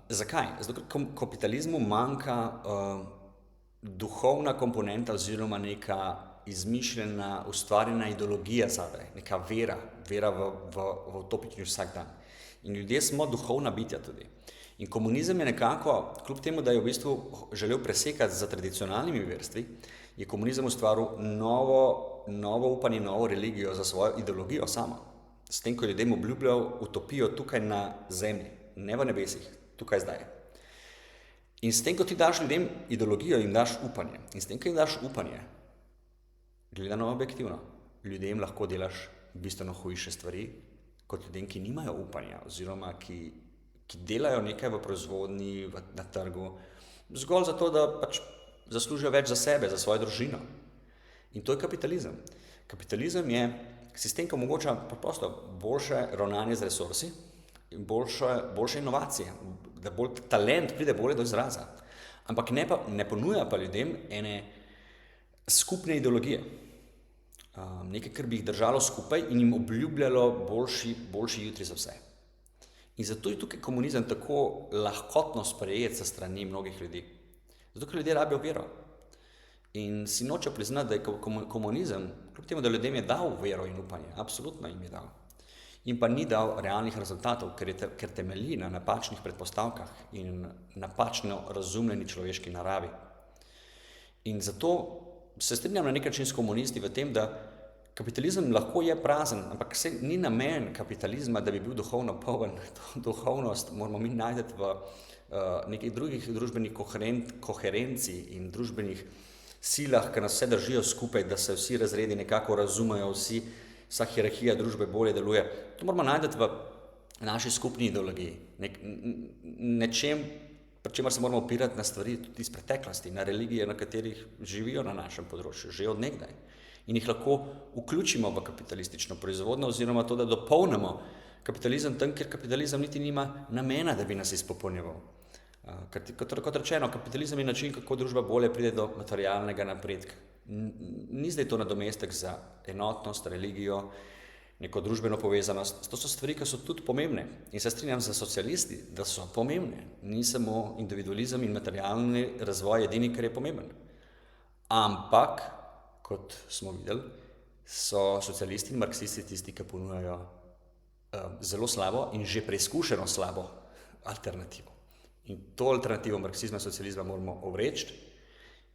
Zakaj? Zato, ker kapitalizmu manjka duhovna komponenta oziroma neka izmišljena, ustvarjena ideologija zadaj, neka vera v utopični vsakdan. In ljudje smo duhovna bitja tudi. In komunizem je nekako, kljub temu, da je v bistvu želel presekati za tradicionalnimi verstvi, je komunizem ustvaril novo upanje, novo religijo za svojo ideologijo samo. S tem, ko je ljudem obljubljal utopijo tukaj na zemlji, ne v nebesih, tukaj zdaj. In s tem, ko ti daš ljudem ideologijo, jim daš upanje. In s tem, ko jim daš upanje, gledano objektivno, ljudem lahko delaš bistveno hujše stvari, kot ljudem, ki nimajo upanja, oziroma ki delajo nekaj v proizvodnji, na trgu, zgolj zato, da pač zaslužijo več za sebe, za svojo družino. In to je kapitalizem. Kapitalizem je sistem, ki omogoča preprosto boljše ravnanje z resursi in boljše inovacije, da bolj talent pride bolje do izraza. Ampak ne ponuja pa ljudem ene skupne ideologije. Nekaj, kar bi jih držalo skupaj in jim obljubljalo boljši jutri za vse. In zato je tukaj komunizem tako lahkotno sprejet sa strani mnogih ljudi. Zato, ker ljudje rabijo vero. In si noče priznati, da je komunizem, kljub temu, da ljudem je dal vero in upanje, absolutno jim je dal. In pa ni dal realnih rezultatov, ker temelji na napačnih predpostavkah in napačno razumljeni človeški naravi. In zato se strinjam na nek način s komunisti v tem, da kapitalizem lahko je prazen, ampak ni namen kapitalizma, da bi bil duhovno poln. Duhovnost moramo mi najti v nekih drugih družbenih koherencij in družbenih silah, ki nas vse držijo skupaj, da se vsi razredi nekako razumejo, vsa hierarhija družbe bolje deluje. To moramo najti v naši skupni ideologiji. Nečem, pri čemer se moramo opirati na stvari tudi iz preteklosti, na religije, na katerih živijo na našem področju, že od nekdaj. In jih lahko vključimo v kapitalistično proizvodnjo oziroma to, da dopolnimo kapitalizem tam, kjer kapitalizem niti nima namena, da bi nas izpopolnjeval. Kot rečeno, kapitalizem je način, kako družba bolje pride do materialnega napredka. Ni zdaj to nadomestek za enotnost, religijo, neko družbeno povezanost. To so stvari, ki so tudi pomembne. In se strinjam za socialisti, da so pomembne. Ni samo individualizem in materialni razvoj edini, kar je pomemben. Ampak, kot smo videli, so socialisti in marksisti tisti, ki ponujajo zelo slabo in že preizkušeno slabo alternativo. In to alternativo marksizma in socializma moramo ovreči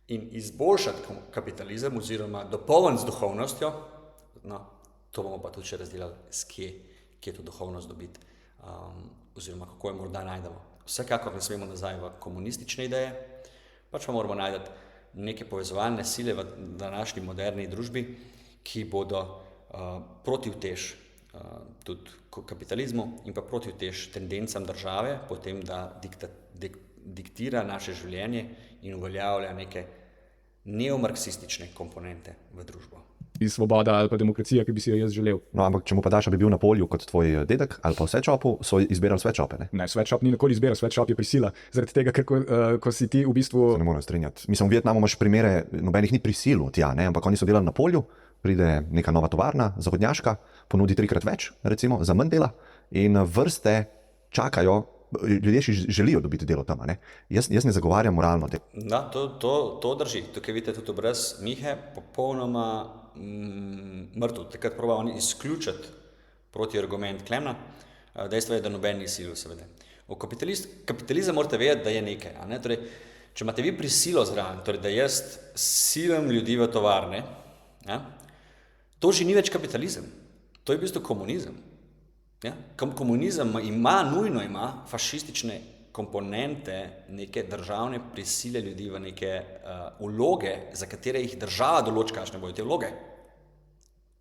in izboljšati kapitalizem oziroma dopolniti z duhovnostjo. No, to bomo pa tudi še razdelali, kje to duhovnost dobiti oziroma kako jo morda najdemo. Vsekakor ne smemo nazaj v komunistične ideje, pač pa moramo najti neke povezovalne sile v današnji moderni družbi, ki bodo protivtež tudi kapitalizmu in pa protivtež tendencam države, potem da diktira naše življenje in uveljavlja neke neomarksistične komponente v družbo. Svoboda ali pa demokracija, ki bi si jo jaz želel. No, ampak če mu pa daš, da bi bil na polju kot tvoj dedek ali pa v sweatshopu, so izbirali sweatshope, ne? Ne, sweatshop ni nikoli izbira, sweatshop je prisila. Zaradi tega, ker ko si ti v bistvu... Se ne morem strinjati. Mislim, v Vietnamu imaš primere, nobenih ni prisilu tja, ne? Ampak oni so delali na polju, pride neka nova tovarna, zahodnjaška, ponudi 3-krat več, recimo, za manj dela in vrste čakajo, ljudje še želijo dobiti delo tam, ne? Jaz ne zagovarjam moralno te. Da, to drži. Tukaj vidite tudi obraz Mihe, popolnoma mrtev. Takrat proba oni izključiti protiargument Klemna. Dejstvo je, da noben ni silil, seveda. V kapitalizem morate vedeti, da je nekaj. Ne? Torej, če imate vi prisilo zraven, torej, da jaz silim ljudi v tovarne, ja? To že ni več kapitalizem. To je v bistvu komunizem. Ja? Komunizem nujno ima fašistične komponente, neke državne prisile ljudi v neke vloge, za katere jih država določa, kakšne bodo te vloge.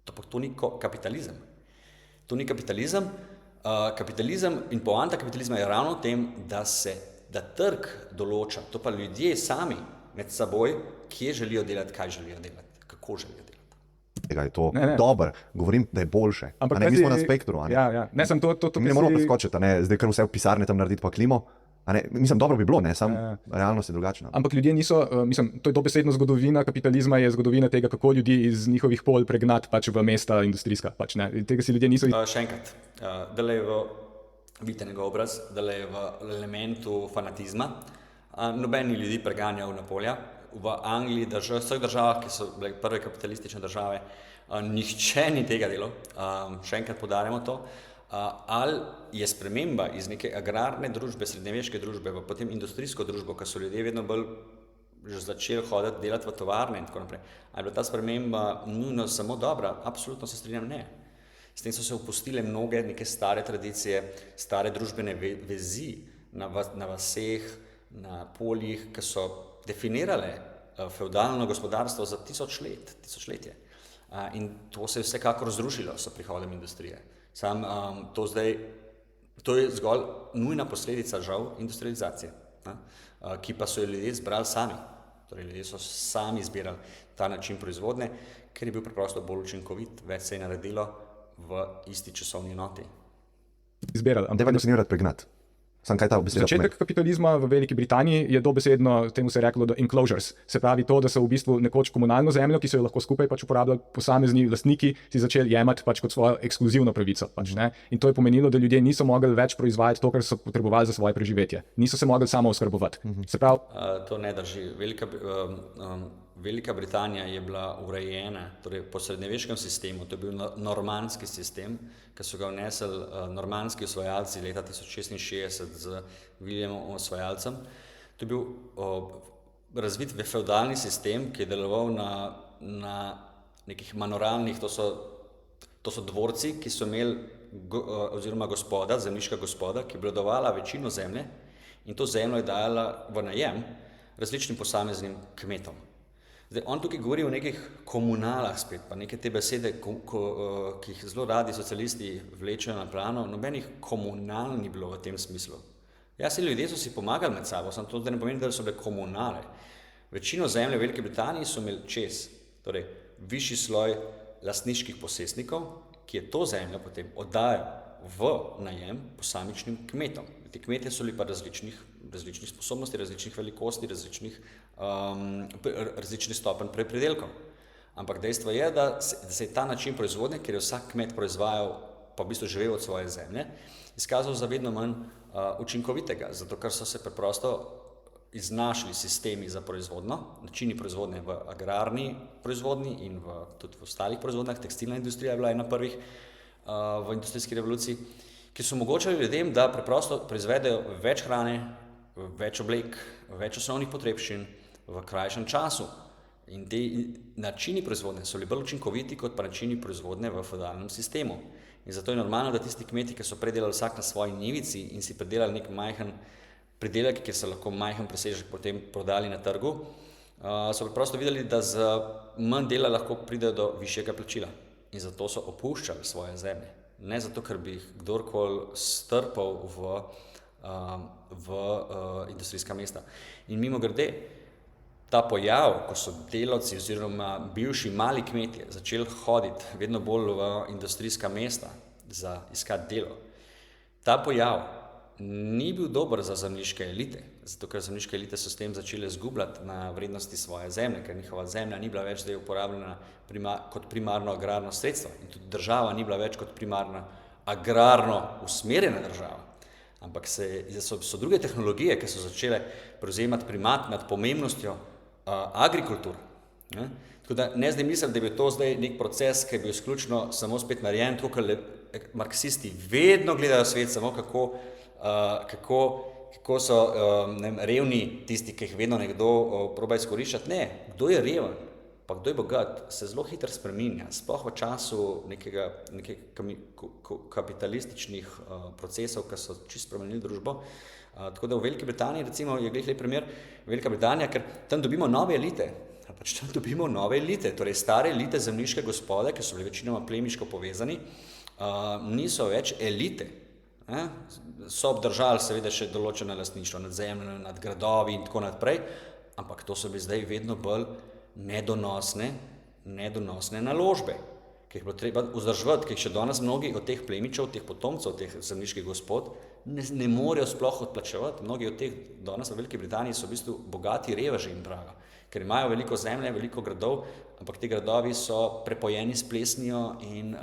To ni kapitalizem. To ni kapitalizem. Kapitalizem in poanta kapitalizma je ravno v tem, da trg določa, to pa ljudje sami med seboj, kje želijo delati, kaj želijo delati, kako želijo delati. Tega je to dobro, govorim, da je boljše. Ampak mi smo na spektru. Ja. Ne, sem to mi ne moramo preskočiti, zdaj kar vse v pisarni tam narediti pa klimo. Mislim, dobro bi bilo, realnost je drugačna. Ampak ljudje niso, to je dobesedno zgodovina kapitalizma, je zgodovina tega, kako ljudi iz njihovih pol pregnati pač v mesta industrijska. Pač, ne. Tega si ljudje niso... Še enkrat, dale je vidite njegov obraz, dale je v elementu fanatizma. Nobeni ljudi preganjal na polja. V Angliji, v vseh državah, ki so bile prve kapitalistične države, nihče ni tega delal. Še enkrat poudarjamo to. Ali je sprememba iz neke agrarne družbe, srednjeveške družbe, v potem industrijsko družbo, ko so ljudje vedno bolj že začeli hoditi, delati v tovarne in tako naprej. Ali je bila ta sprememba nujno samo dobra? Absolutno se strinjam, ne. S tem so se opustile mnoge neke stare tradicije, stare družbene vezi na vaseh, na poljih, ki so definirale fevdalno gospodarstvo za tisočletje. In to se je vsekakor zrušilo s prihodom industrije. To je zgolj nujna posledica, žal, industrializacije, ki pa so jo ljudje zbrali sami. Torej, ljudje so sami izbirali ta način proizvodnje, ker je bil preprosto bolj učinkovit, več se je naredilo v isti časovni enoti. Daj pa definirati pregnati. Začetek kapitalizma v Veliki Britaniji je dobesedno, temu se je reklo, enclosures. Se pravi to, da so v bistvu nekoč komunalno zemljo, ki so jo lahko skupaj pač uporabljali posamezni lastniki, si začeli jemati pač kot svojo ekskluzivno pravico. Pač, ne? In to je pomenilo, da ljudje niso mogli več proizvajati to, kar so potrebovali za svoje preživetje. Niso se mogli samo oskrbovati. Se pravi... To ne drži. Velika Britanija je bila urejena, torej po srednjeveškem sistemu, to je bil normandski sistem, ki so ga vnesli normandski osvajalci leta 1066 z Williamom osvajalcem. To je bil razvit fevdalni sistem, ki je deloval na nekih manoralnih, to so dvorci, ki so imeli, oziroma gospoda, zemljiška gospoda, ki je obvladovala večino zemlje in to zemljo je dajala v najem različnim posameznim kmetom. Zdaj, on tukaj govori o nekih komunalah spet, pa neke te besede, ki jih zelo radi socialisti vlečejo na plano, nobenih komunal ni bilo v tem smislu. Ja, si ljudje so si pomagali med sabo, samo to ne pomeni, da so bile komunale. Večino zemlje v Veliki Britaniji so imeli čez, torej višji sloj lastniških posestnikov, ki je to zemljo potem oddajal v najem posamičnim kmetom. Ti kmetje so bili pa različnih sposobnosti, različnih velikosti, različnih stopenj pridelkov. Ampak dejstvo je, da se je ta način proizvodnje, kjer je vsak kmet proizvajal, pa v bistvu živel od svoje zemlje, izkazal za vedno manj učinkovitega, zato ker so se preprosto iznašli sistemi za proizvodno, načini proizvodnje v agrarni proizvodnji in tudi v ostalih proizvodnjah, tekstilna industrija je bila ena prvih v industrijski revoluciji, ki so omogočali ljudem, da preprosto proizvedejo več hrane, več oblek, več osnovnih potrebščin v krajšem času. In te načini proizvodnje so bili bolj učinkoviti kot pa načini proizvodnje v feudalnem sistemu. In zato je normalno, da tisti kmeti, ki so predelali vsak na svoji njivici in si predelali nek majhen pridelek, kjer so lahko majhen presežek potem prodali na trgu, so preprosto videli, da z manj dela lahko pridejo do višjega plačila. In zato so opuščali svoje zemlje. Ne zato, ker bi jih kdorkoli strpal v industrijska mesta. In mimogrede, ta pojav, ko so delavci oziroma bivši mali kmetje začeli hoditi vedno bolj v industrijska mesta za iskati delo, ta pojav ni bil dober za zemljiške elite, zato ker zemljiške elite so s tem začele izgubljati na vrednosti svoje zemlje, ker njihova zemlja ni bila več zdaj uporabljena kot primarno agrarno sredstvo in tudi država ni bila več kot primarno agrarno usmerjena država. Ampak so druge tehnologije, ki so začele prevzemati primat nad pomembnostjo agrikulture. Tako da ne zdaj mislim, da je bil to zdaj nek proces, ki je bil izključno samo spet narejen, tako ker marksisti vedno gledajo svet samo kako so revni tisti, ki jih vedno nekdo proba izkoriščati. Ne, kdo je reven, pa kdo je bogat, se zelo hitro spreminja, sploh v času nekih kapitalističnih procesov, ki so čisto spremenili družbo. Tako da v Veliki Britaniji recimo je glih lep primer Velika Britanija, ker tam dobimo nove elite, torej stare elite zemljiške gospode, ki so bili večinoma plemiško povezani, niso več elite. So obdržali seveda še določene lastništvo nad zemljo, nad gradovi in tako naprej, ampak to so bili zdaj vedno bolj nedonosne naložbe, ki jih bilo treba vzdrževati, ki jih še danes mnogi od teh plemičev, teh potomcev, teh zemljiških gospod ne morejo sploh odplačevati. Mnogi od teh danes v Veliki Britaniji so v bistvu bogati reveži in draga, ker imajo veliko zemlje, veliko gradov, ampak ti gradovi so prepojeni s plesnijo in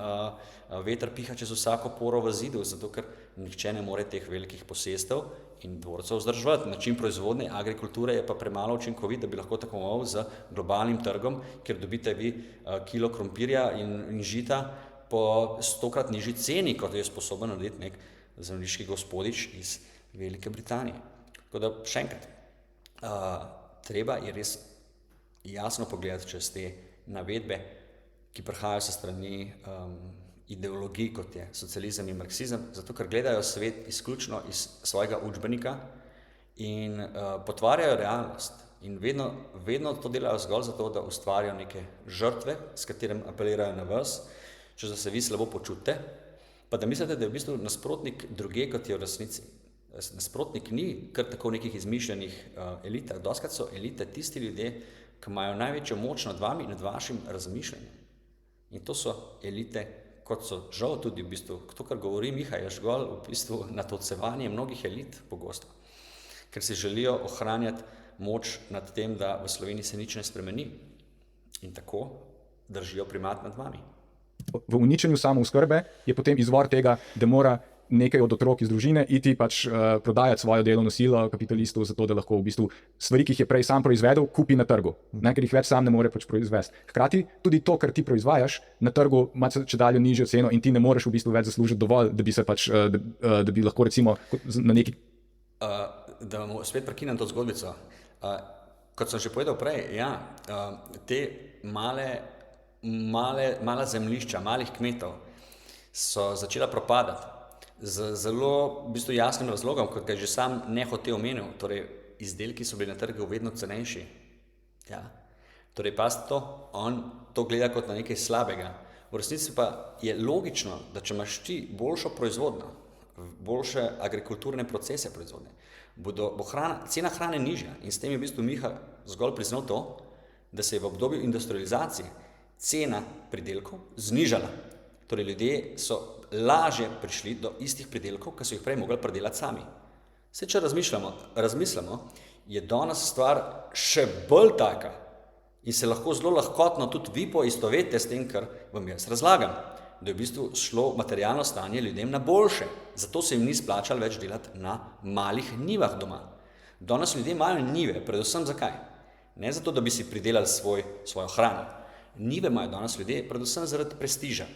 veter piha čez vsako poro v zidu, zato ker nihče ne more teh velikih posestev in dvorcev vzdrževati. Način proizvodnje agrikulture je pa premalo učinkovit, da bi lahko tekmoval z globalnim trgom, kjer dobite vi kilo krompirja in žita po 100-krat nižji ceni, kot je sposoben narediti nek zemljiški gospodič iz Velike Britanije. Tako da še enkrat, treba je res jasno pogledati čez te navedbe, ki prihajajo sa strani ideologij, kot je socializem in marksizem, zato ker gledajo svet izključno iz svojega učbenika in potvarjajo realnost. In vedno to delajo zgolj zato, da ustvarijo neke žrtve, s katerim apelirajo na vas, če se vi slabo počutite, pa da mislite, da je v bistvu nasprotnik druge, kot je v resnici. Nasprotnik ni kar tako nekih izmišljenih elitah. Dostikrat so elite tisti ljudje, ki imajo največjo moč nad vami in nad vašim razmišljanjem. In to so elite, kot so žal tudi v bistvu, to, kar govori Miha, je zgolj v bistvu natolcevanje mnogih elit pogosto, ker si želijo ohranjati moč nad tem, da v Sloveniji se nič ne spremeni in tako držijo primat nad vami. V uničenju samooskrbe je potem izvor tega, da mora nekaj od otrok iz družine iti prodajati svojo delovno silo kapitalistu, zato da lahko v bistvu stvari, ki jih je prej sam proizvedel, kupi na trgu, ker jih več sam ne more proizvesti. Hkrati tudi to, kar ti proizvajaš, na trgu ima čedalje nižjo ceno in ti ne moreš v bistvu več zaslužiti dovolj, da bi se da bi lahko recimo na neki... Da vam spet prekinem to zgodbico. Kot sem že povedal prej, te mala zemljišča, malih kmetov so začela propadati z zelo v bistvu jasnim razlogom, kot ga je že sam nehote omenil, torej izdelki so bili na trgu vedno cenejši. Torej pazite to, on to gleda kot na nekaj slabega. V resnici pa je logično, da če imaš ti boljšo proizvodnjo, boljše agrikulturne procese proizvodnje, bo cena hrane nižja in s tem je v bistvu Miha zgolj priznal to, da se je v obdobju industrializacije cena pridelkov znižala. Torej ljudje so lažje prišli do istih pridelkov, ki so jih prej mogli pridelati sami. Če razmislimo, je danes stvar še bolj taka in se lahko zelo lahkotno tudi vi poistovetite s tem, kar vam jaz razlagam, da je v bistvu šlo materialno stanje ljudem na boljše. Zato se jim ni splačalo več delati na malih njivah doma. Danes ljudje imajo njive, predvsem zakaj? Ne zato, da bi si pridelali svojo hrano. Njive imajo danes ljudje predvsem zaradi prestiža,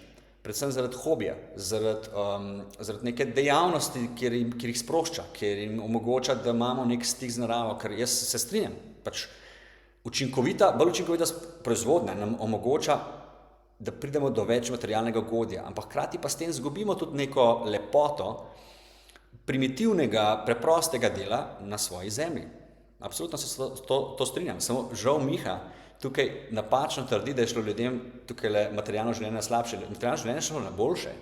predvsem zaradi hobija, zaradi neke dejavnosti, kjer jih sprošča, kjer jim omogoča, da imamo nek stik z naravo, ker jaz se strinjam. Pač bolj učinkovita proizvodnja nam omogoča, da pridemo do več materialnega ugodja, ampak hkrati pa s tem izgubimo tudi neko lepoto primitivnega, preprostega dela na svoji zemlji. Absolutno se to strinjam, samo žal Miha tukaj napačno trdi, da je šlo ljudem tukaj materialno življenje na slabše. Materialno življenje je šlo na boljše.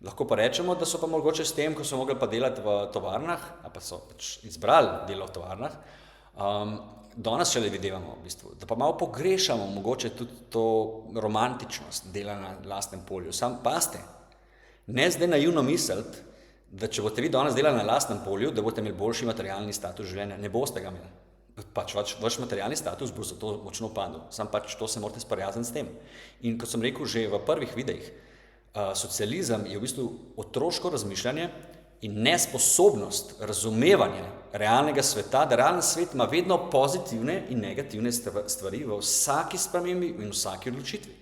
Lahko pa rečemo, da so pa mogoče s tem, ko so mogli pa delati v tovarnah, a pa so pač izbrali delo v tovarnah, danes šele videvamo v bistvu, da pa malo pogrešamo mogoče tudi to romantičnost dela na lastnem polju. Sam paste, ne zdaj naivno misliti, da če boste vi danes delali na lastnem polju, da boste imeli boljši materialni status življenja. Ne boste ga imeli. Pač vaš materialni status bo zato močno padel. Sam pač to se morate sprijazniti s tem. In kot sem rekel že v prvih videih, socializem je v bistvu otroško razmišljanje in nesposobnost razumevanja realnega sveta, da realni svet ima vedno pozitivne in negativne stvari v vsaki spremembi in vsaki odločitvi.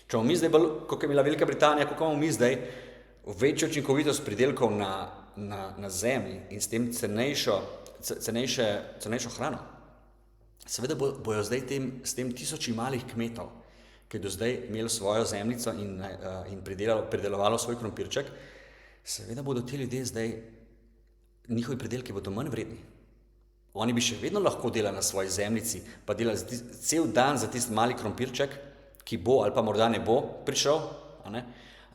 Če bomo mi zdaj bolj, kot je bila Velika Britanija, kako imamo mi zdaj večjo učinkovitost pridelkov na zemlji in s tem cenejšo hrano. Seveda bojo zdaj s tem tisoči malih kmetov, ki do zdaj imeli svojo zemljico in pridelovalo svoj krompirček, seveda bodo ti ljudje zdaj, njihovi pridelki bodo manj vredni. Oni bi še vedno lahko delali na svoji zemljici, pa delali cel dan za tisti mali krompirček, ki bo ali pa morda ne bo prišel,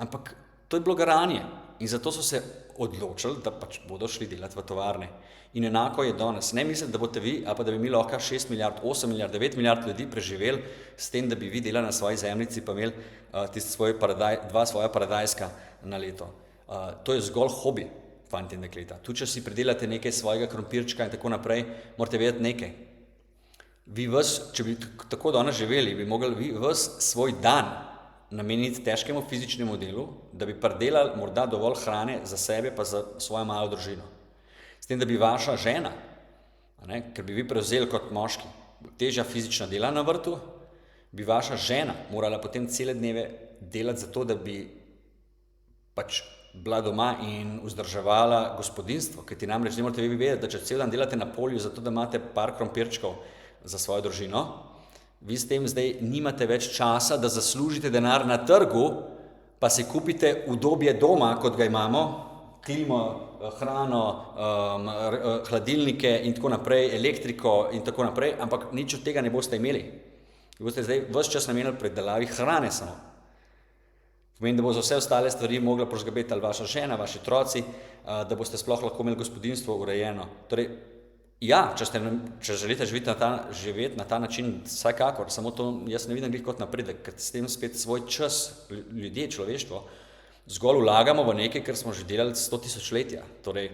ampak to je bilo garanje in zato so se odločili, da pač bodo šli delati v tovarne. In enako je danes. Ne mislite, da boste vi, ali pa da bi mi lahko 6 milijard, 8 milijard, 9 milijard ljudi preživeli s tem, da bi vi delali na svoji zemljici pa imeli dva svoja paradajska na leto. To je zgolj hobi, fanti in dekleta. Tu, če si pridelate nekaj svojega krompirčka in tako naprej, morate vedeti nekaj. Če bi tako danes živeli, bi mogli vi svoj dan nameniti težkemu fizičnemu delu, da bi pridelali morda dovolj hrane za sebe pa za svojo malo družino. S tem, da bi vaša žena, ker bi vi prevzeli kot moški težja fizična dela na vrtu, bi vaša žena morala potem cele dneve delati za to, da bi pač bila doma in vzdrževala gospodinjstvo, ker ti namreč ne morate vi vedeti, da če cel dan delate na polju zato, da imate par krompirčkov za svojo družino, vi s tem zdaj nimate več časa, da zaslužite denar na trgu, pa si kupite udobje doma, kot ga imamo, klimo, hrano, hladilnike in tako naprej, elektriko in tako naprej, ampak nič od tega ne boste imeli. Vi boste zdaj ves čas namenili predelavi hrane samo. Pomeni, da bo za vse ostale stvari mogla poskrbeti ali vaša žena, vaši otroci, da boste sploh lahko imeli gospodinjstvo urejeno. Torej, ja, če želite živeti na ta način, vsekakor, samo to jaz ne vidim glih kot napredek, ker s tem spet svoj čas, ljudje, človeštvo, zgolj vlagamo v nekaj, kar smo že delali 100 tisočletja. Torej,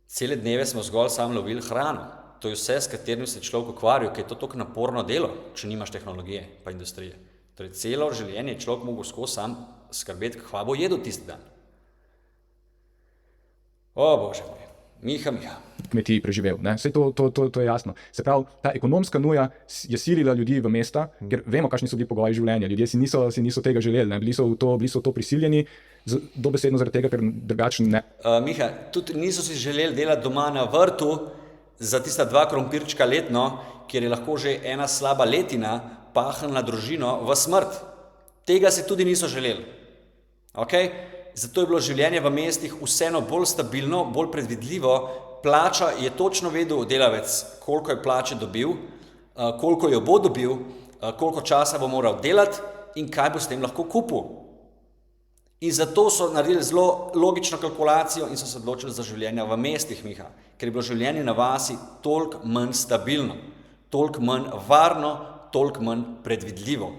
cele dneve smo zgolj sam lovili hrano. To je vse, s katerim se človek ukvarjal, ker je to tako naporno delo, če nimaš tehnologije pa industrije. Torej, celo življenje je človek mogel skozi sam skrbeti, kva bo jedel tisti dan. O, Bože moj. Miha. Kmetiji preživel. Vse to je jasno. Se pravi, ta ekonomska nuja je silila ljudi v mesta, ker vemo, kakšni so bili pogoji življenja. Ljudje si niso tega želeli, bili so v to prisiljeni, dobesedno zaradi tega, ker drugače ne. Miha, tudi niso si želeli delati doma na vrtu za tista 2 krompirčka letno, kjer je lahko že ena slaba letina pahnila družino v smrt. Tega si tudi niso želeli. Okay? Zato je bilo življenje v mestih vseeno bolj stabilno, bolj predvidljivo. Plača je točno vedel delavec, koliko je plače dobil, koliko jo bo dobil, koliko časa bo moral delati in kaj bo s tem lahko kupil. In zato so naredili zelo logično kalkulacijo in so se odločili za življenje v mestih, Miha, ker je bilo življenje na vasi toliko manj stabilno, toliko manj varno, toliko manj predvidljivo.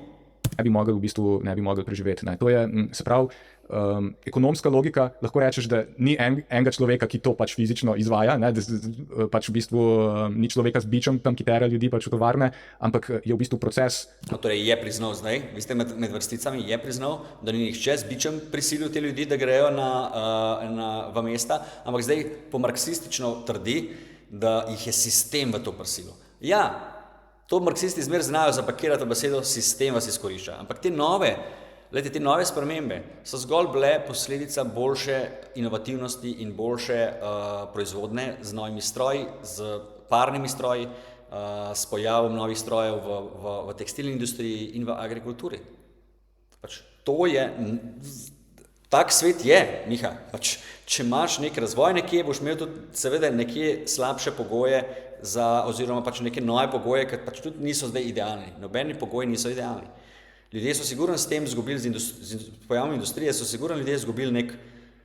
Ne bi mogli preživeti. To je, se pravi, ekonomska logika, lahko rečeš, da ni enega človeka, ki to pač fizično izvaja, da pač v bistvu ni človeka z bičem tam, ki tera ljudi pač v tovarne, ampak je v bistvu proces. Torej je priznal zdaj, vi ste med vrsticami, je priznal, da ni nihče z bičem prisilil te ljudi, da grejo v mesta, ampak zdaj po marksistično trdi, da jih je sistem v to prisilil. Ja, to marksisti zmeraj znajo zapakirati v besedo sistem vas izkorišča, ampak te nove spremembe so zgolj bile posledica boljše inovativnosti in boljše proizvodne z novimi stroji, z parnimi stroji, s pojavom novih strojev v tekstilni industriji in v agrikulturi. Pač to je, tak svet je, Miha. Pač, če imaš nek razvoj nekje, boš imel tudi seveda nekje slabše pogoje oziroma pač neke nove pogoje, ker pač tudi niso zdaj idealni. Nobeni pogoji niso idealni. Ljudje so sigurno s tem izgubili, z pojavom industrije so sigurno ljudje izgubili nek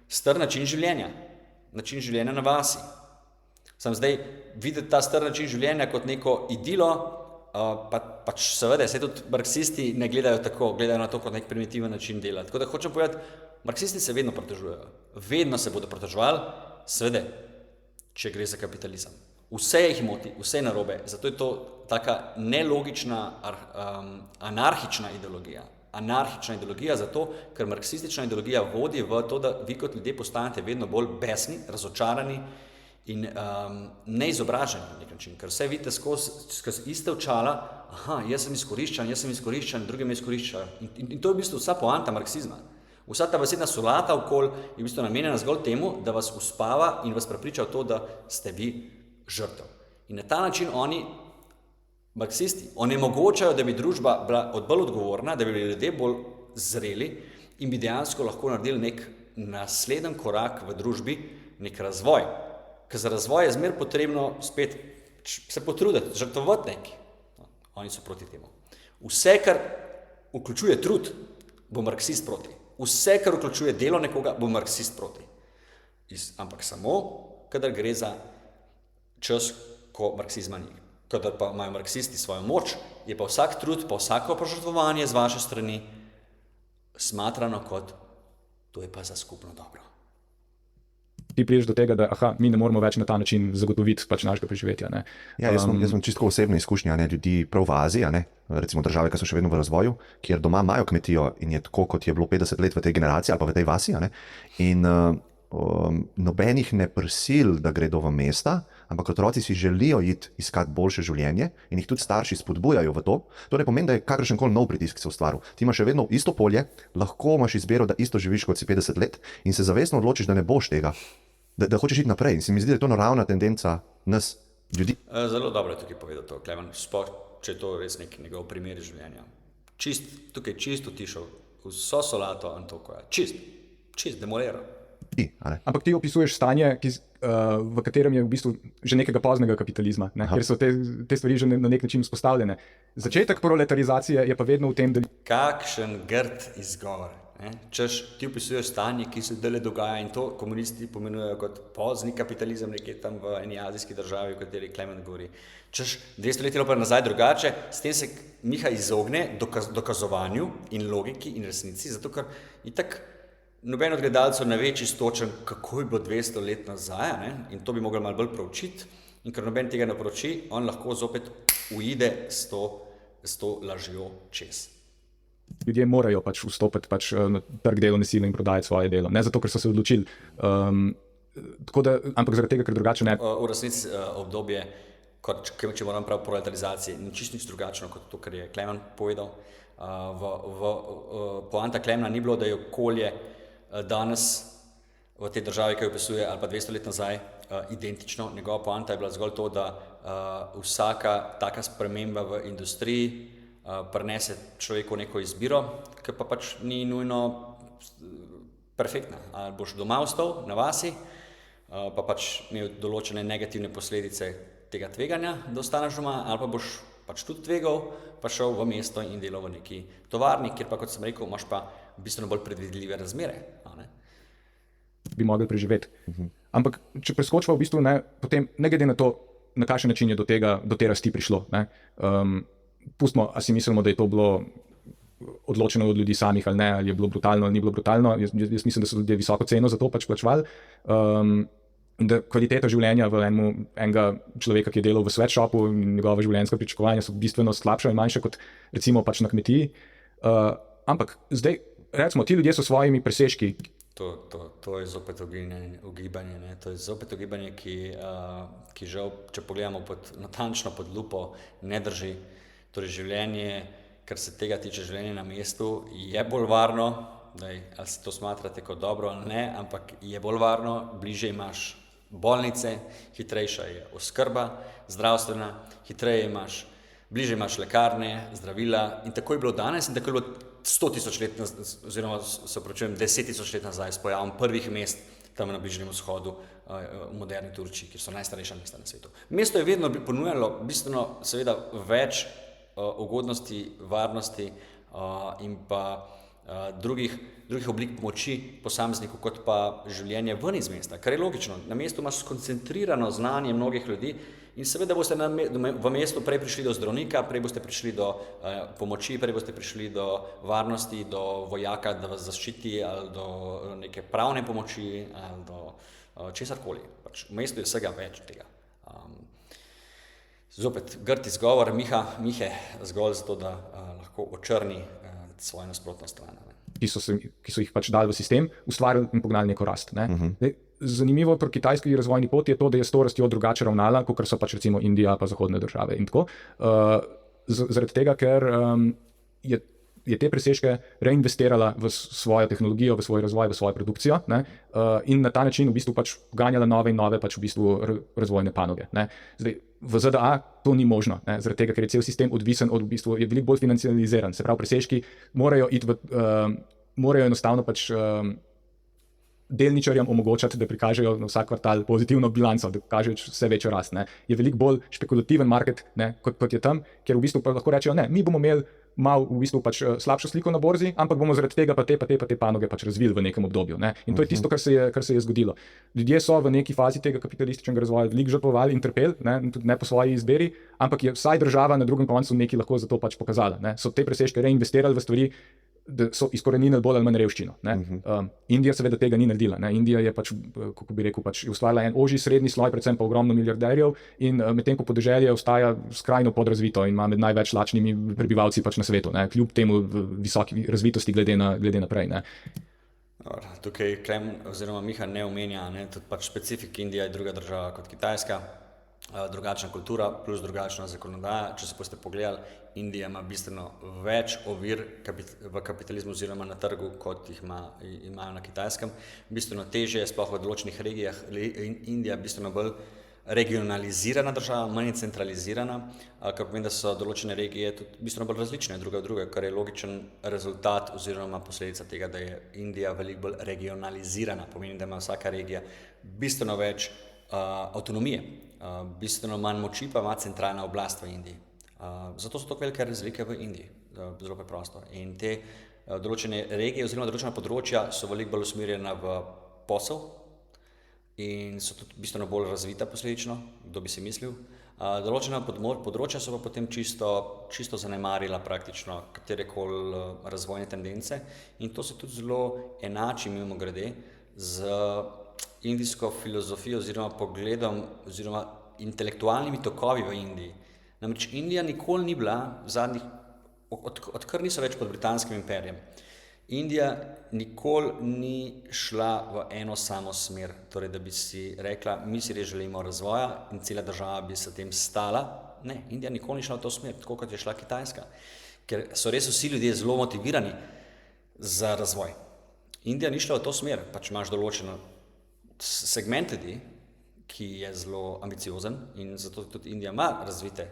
star način življenja na vasi. Sam zdaj videti ta star način življenja kot neko idilo, pač seveda, se tudi marksisti ne gledajo tako, gledajo na to kot nek primitiven način dela. Tako da hočem povedati, marksisti se vedno pritožujejo, vedno se bodo pritoževali, seveda, če gre za kapitalizem. Vse jih moti, vse je narobe, zato je to taka nelogična, anarhična ideologija. Anarhična ideologija zato, ker marksistična ideologija vodi v to, da vi kot ljudje postanete vedno bolj besni, razočarani in neizobraženi na nek način, ker vse vidite skozi iste očala, jaz sem izkoriščan, drugi me izkoriščajo. In to je v bistvu vsa poanta marksizma. Vsa ta besedna solata okoli je v bistvu namenjena zgolj temu, da vas uspava in vas prepriča v to, da ste vi žrtev. In na ta način oni, marksisti, onemogočajo, da bi družba bila bolj odgovorna, da bi bili ljudje bolj zreli in bi dejansko lahko naredili nek nasleden korak v družbi, nek razvoj. Ker za razvoj je zmer potrebno spet se potruditi, žrtvovati nekaj. Oni so proti temu. Vse, kar vključuje trud, bo marksist proti. Vse, kar vključuje delo nekoga, bo marksist proti. Ampak samo, kadar gre za čas, ko marksizma ni. Kadar pa imajo marksisti svojo moč, je pa vsak trud, pa vsako požrtvovanje z vaše strani smatrano kot, to je pa za skupno dobro. Ti priješ do tega, da mi ne moramo več na ta način zagotoviti pač našega preživetja. Ne? Ja, jaz sem čisto osebne izkušnje, ljudi prav v Aziji, recimo države, ki so še vedno v razvoju, kjer doma imajo kmetijo in je tako, kot je bilo 50 let v tej generaciji ali pa v tej vasi, in nobenih ne prisil, da gredo v mesta, ampak otroci si želijo iti iskati boljše življenje in jih tudi starši spodbujajo v to. To ne pomeni, da je kakršenkoli nov pritisk se ustvaril. Ti imaš še vedno isto polje, lahko imaš izbiro, da isto živiš kot si 50 let in se zavestno odločiš, da ne boš tega, da hočeš iti naprej. In se mi zdi, da je to naravna tendenca nas, ljudi. Zelo dobro je tukaj povedati to, Klemen, sploh, če je to res nek njegov primer življenja. Tukaj čisto tišo, vso solato in to, ko je. Čist demoliral. Ampak ti opisuješ stanje, v katerem je v bistvu že nekega poznega kapitalizma, kjer so te stvari že na nek način vzpostavljene. Začetek proletarizacije je pa vedno v tem, da... Kakšen grd izgovor. Češ, ti opisuješ stanje, ki se dele dogaja in to komunisti pomenujejo kot pozni kapitalizem nekje tam v eni azijski državi, o kateri Klemen govori. Češ, 200 let je pa nazaj drugače, s tem se Miha izogne dokazovanju in logiki in resnici, zato ker itak noben od gledalcev ne ve čisto točen, kako je bilo 200 let nazaj, in to bi mogli malo bolj proučiti, in ker noben tega ne prouči, on lahko zopet uide s to lažjo čez. Ljudje morajo pač vstopiti na trg delovne sile in prodajati svoje delo, ne zato, ker so se odločili, ampak zaradi tega, ker drugače ne. V resnici obdobje, če moram prav proletarizacije, ni čisto nič drugačno kot to, kar je Klemen povedal. Poanta Klemena ni bilo, da je okolje danes v tej državi, ki jo opisuje, ali pa 200 let nazaj, identično. Njegova poanta je bila zgolj to, da vsaka taka sprememba v industriji prinese človeku neko izbiro, ki pa pač ni nujno perfektna. Ali boš doma ostal na vasi, pa pač imel določene negativne posledice tega tveganja, da ostaneš doma, ali pa boš pač tudi tvegal, pa šel v mesto in delal v neki tovarni, kjer pa, kot sem rekel, imaš pa bistveno bolj predvidljive razmere. Bi mogli preživeti. Ampak, če preskočimo v bistvu, potem, ne glede na to, na kakšen način je do te rasti prišlo. Pustimo, a si mislimo, da je to bilo odločeno od ljudi samih ali ne, ali je bilo brutalno ali ni bilo brutalno. Jaz mislim, da so ljudje visoko ceno za to pač plačevali. Da kvaliteta življenja v enega človeka, ki je delal v sweatshopu, in njegova življenjska pričakovanja so bistveno slabša in manjša kot recimo pač na kmetiji. Ampak zdaj, recimo, ti ljudje so svojimi presežki, To je zopet ugibanje. Ne? To je zopet ugibanje, ki žal, če pogledamo natančno pod lupo, ne drži. Torej življenje, kar se tega tiče, življenje na mestu je bolj varno, ali se to smatrate kot dobro ali ne, ampak je bolj varno, bliže imaš bolnice, hitrejša je oskrba zdravstvena, bliže imaš lekarne, zdravila in tako je bilo danes in tako je bilo 100 000 let, oziroma se opravičujem, 10 000 let nazaj s pojavom prvih mest tam na Bližnjem vzhodu v moderni Turčiji, kjer so najstarejša mesta na svetu. Mesto je vedno ponujalo bistveno seveda več ugodnosti, varnosti in pa drugih oblik pomoči posamezniku, kot pa življenje ven iz mesta, kar je logično. Na mestu imaš skoncentrirano znanje mnogih ljudi in seveda boste v mestu prej prišli do zdravnika, prej boste prišli do pomoči, prej boste prišli do varnosti, do vojaka, da vas zaščiti, ali do neke pravne pomoči, ali do česarkoli. Pač v mestu je vsega več tega. Zopet grd izgovor Mihe zgolj zato, da lahko očrni svojo nasprotno stran. Ki so jih pač dali v sistem, ustvarili in pognali neko rast. Ne? Zanimivo pri kitajski razvojni poti je to, da je s to rastjo drugače ravnala, kot so pač recimo Indija pa zahodne države in tako. Zaradi tega, ker je te presežke reinvestirala v svojo tehnologijo, v svoj razvoj, v svojo produkcijo, ne? In na ta način v bistvu pač ganjala nove in nove pač v bistvu razvojne panoge. Ne? Zdaj, v ZDA to ni možno, ne? Zaradi tega, ker je cel sistem odvisen od, v bistvu, je veliko bolj financializiran, se pravi, presežki morajo enostavno pač delničarjem omogočati, da prikažejo na vsak kvartal pozitivno bilanco, da kažejo vse večjo rast. Ne? Je veliko bolj špekulativen market, ne? Kot je tam, ker v bistvu pa lahko rečejo, ne, mi bomo imeli malo v bistvu pač slabšo sliko na borzi, ampak bomo zaradi tega pa te panoge pač razvili v nekem obdobju. Ne? In to je tisto, kar se je zgodilo. Ljudje so v neki fazi tega kapitalističnega razvoja veliko žrtvovali in trpeli, tudi ne po svoji izbiri, ampak je vsaj država na drugem koncu nekaj lahko za to pač pokazala. Ne? So te presežke reinvestirali v stvari, da so izkoreninili bolj ali manj revščino. Indija seveda tega ni naredila. Ne? Indija je pač, kako bi rekel, pač ustvarila en ožji srednji sloj, predvsem pa ogromno milijarderjev, in medtem ko podeželje ostaja skrajno podrazvito in ima med največ lačnimi prebivalci pač na svetu, ne? Kljub temu visoki razvitosti glede naprej. Ne? Tukaj Miha ne omenja, tudi pač specifik Indija je druga država kot Kitajska, drugačna kultura plus drugačna zakonodaja. Če se boste pogledali, Indija ima bistveno več ovir v kapitalizmu oziroma na trgu, kot jih imajo na Kitajskem. Bistveno težje, sploh v določenih regijah. Indija je bistveno bolj regionalizirana država, manj centralizirana, kar pomeni, da so določene regije tudi bistveno bolj različne druga od druge, kar je logičen rezultat oziroma posledica tega, da je Indija veliko bolj regionalizirana. Pomeni, da ima vsaka regija bistveno več avtonomije, bistveno manj moči pa ima centralna oblast v Indiji. Zato so tako velike razlike v Indiji, zelo preprosto. In te določene regije oziroma določena področja so veliko bolj usmerjena v posel in so tudi bistveno bolj razvita posledično, kdo bi si mislil. Določena področja so pa potem čisto zanemarila praktično katerekoli razvojne tendence in to se tudi zelo enači mimogrede z indijsko filozofijo oziroma pogledom oziroma intelektualnimi tokovi v Indiji. Namreč Indija nikoli ni bila odkar niso več pod britanskim imperijem. Indija nikoli ni šla v eno samo smer, torej da bi si rekla, mi si res želimo razvoja in cela država bi se tem stala. Ne, Indija nikoli ni šla v to smer, tako kot je šla Kitajska, ker so res vsi ljudje zelo motivirani za razvoj. Indija ni šla v to smer, pač imaš določen segment ljudi, ki je zelo ambiciozen in zato tudi Indija ima razvita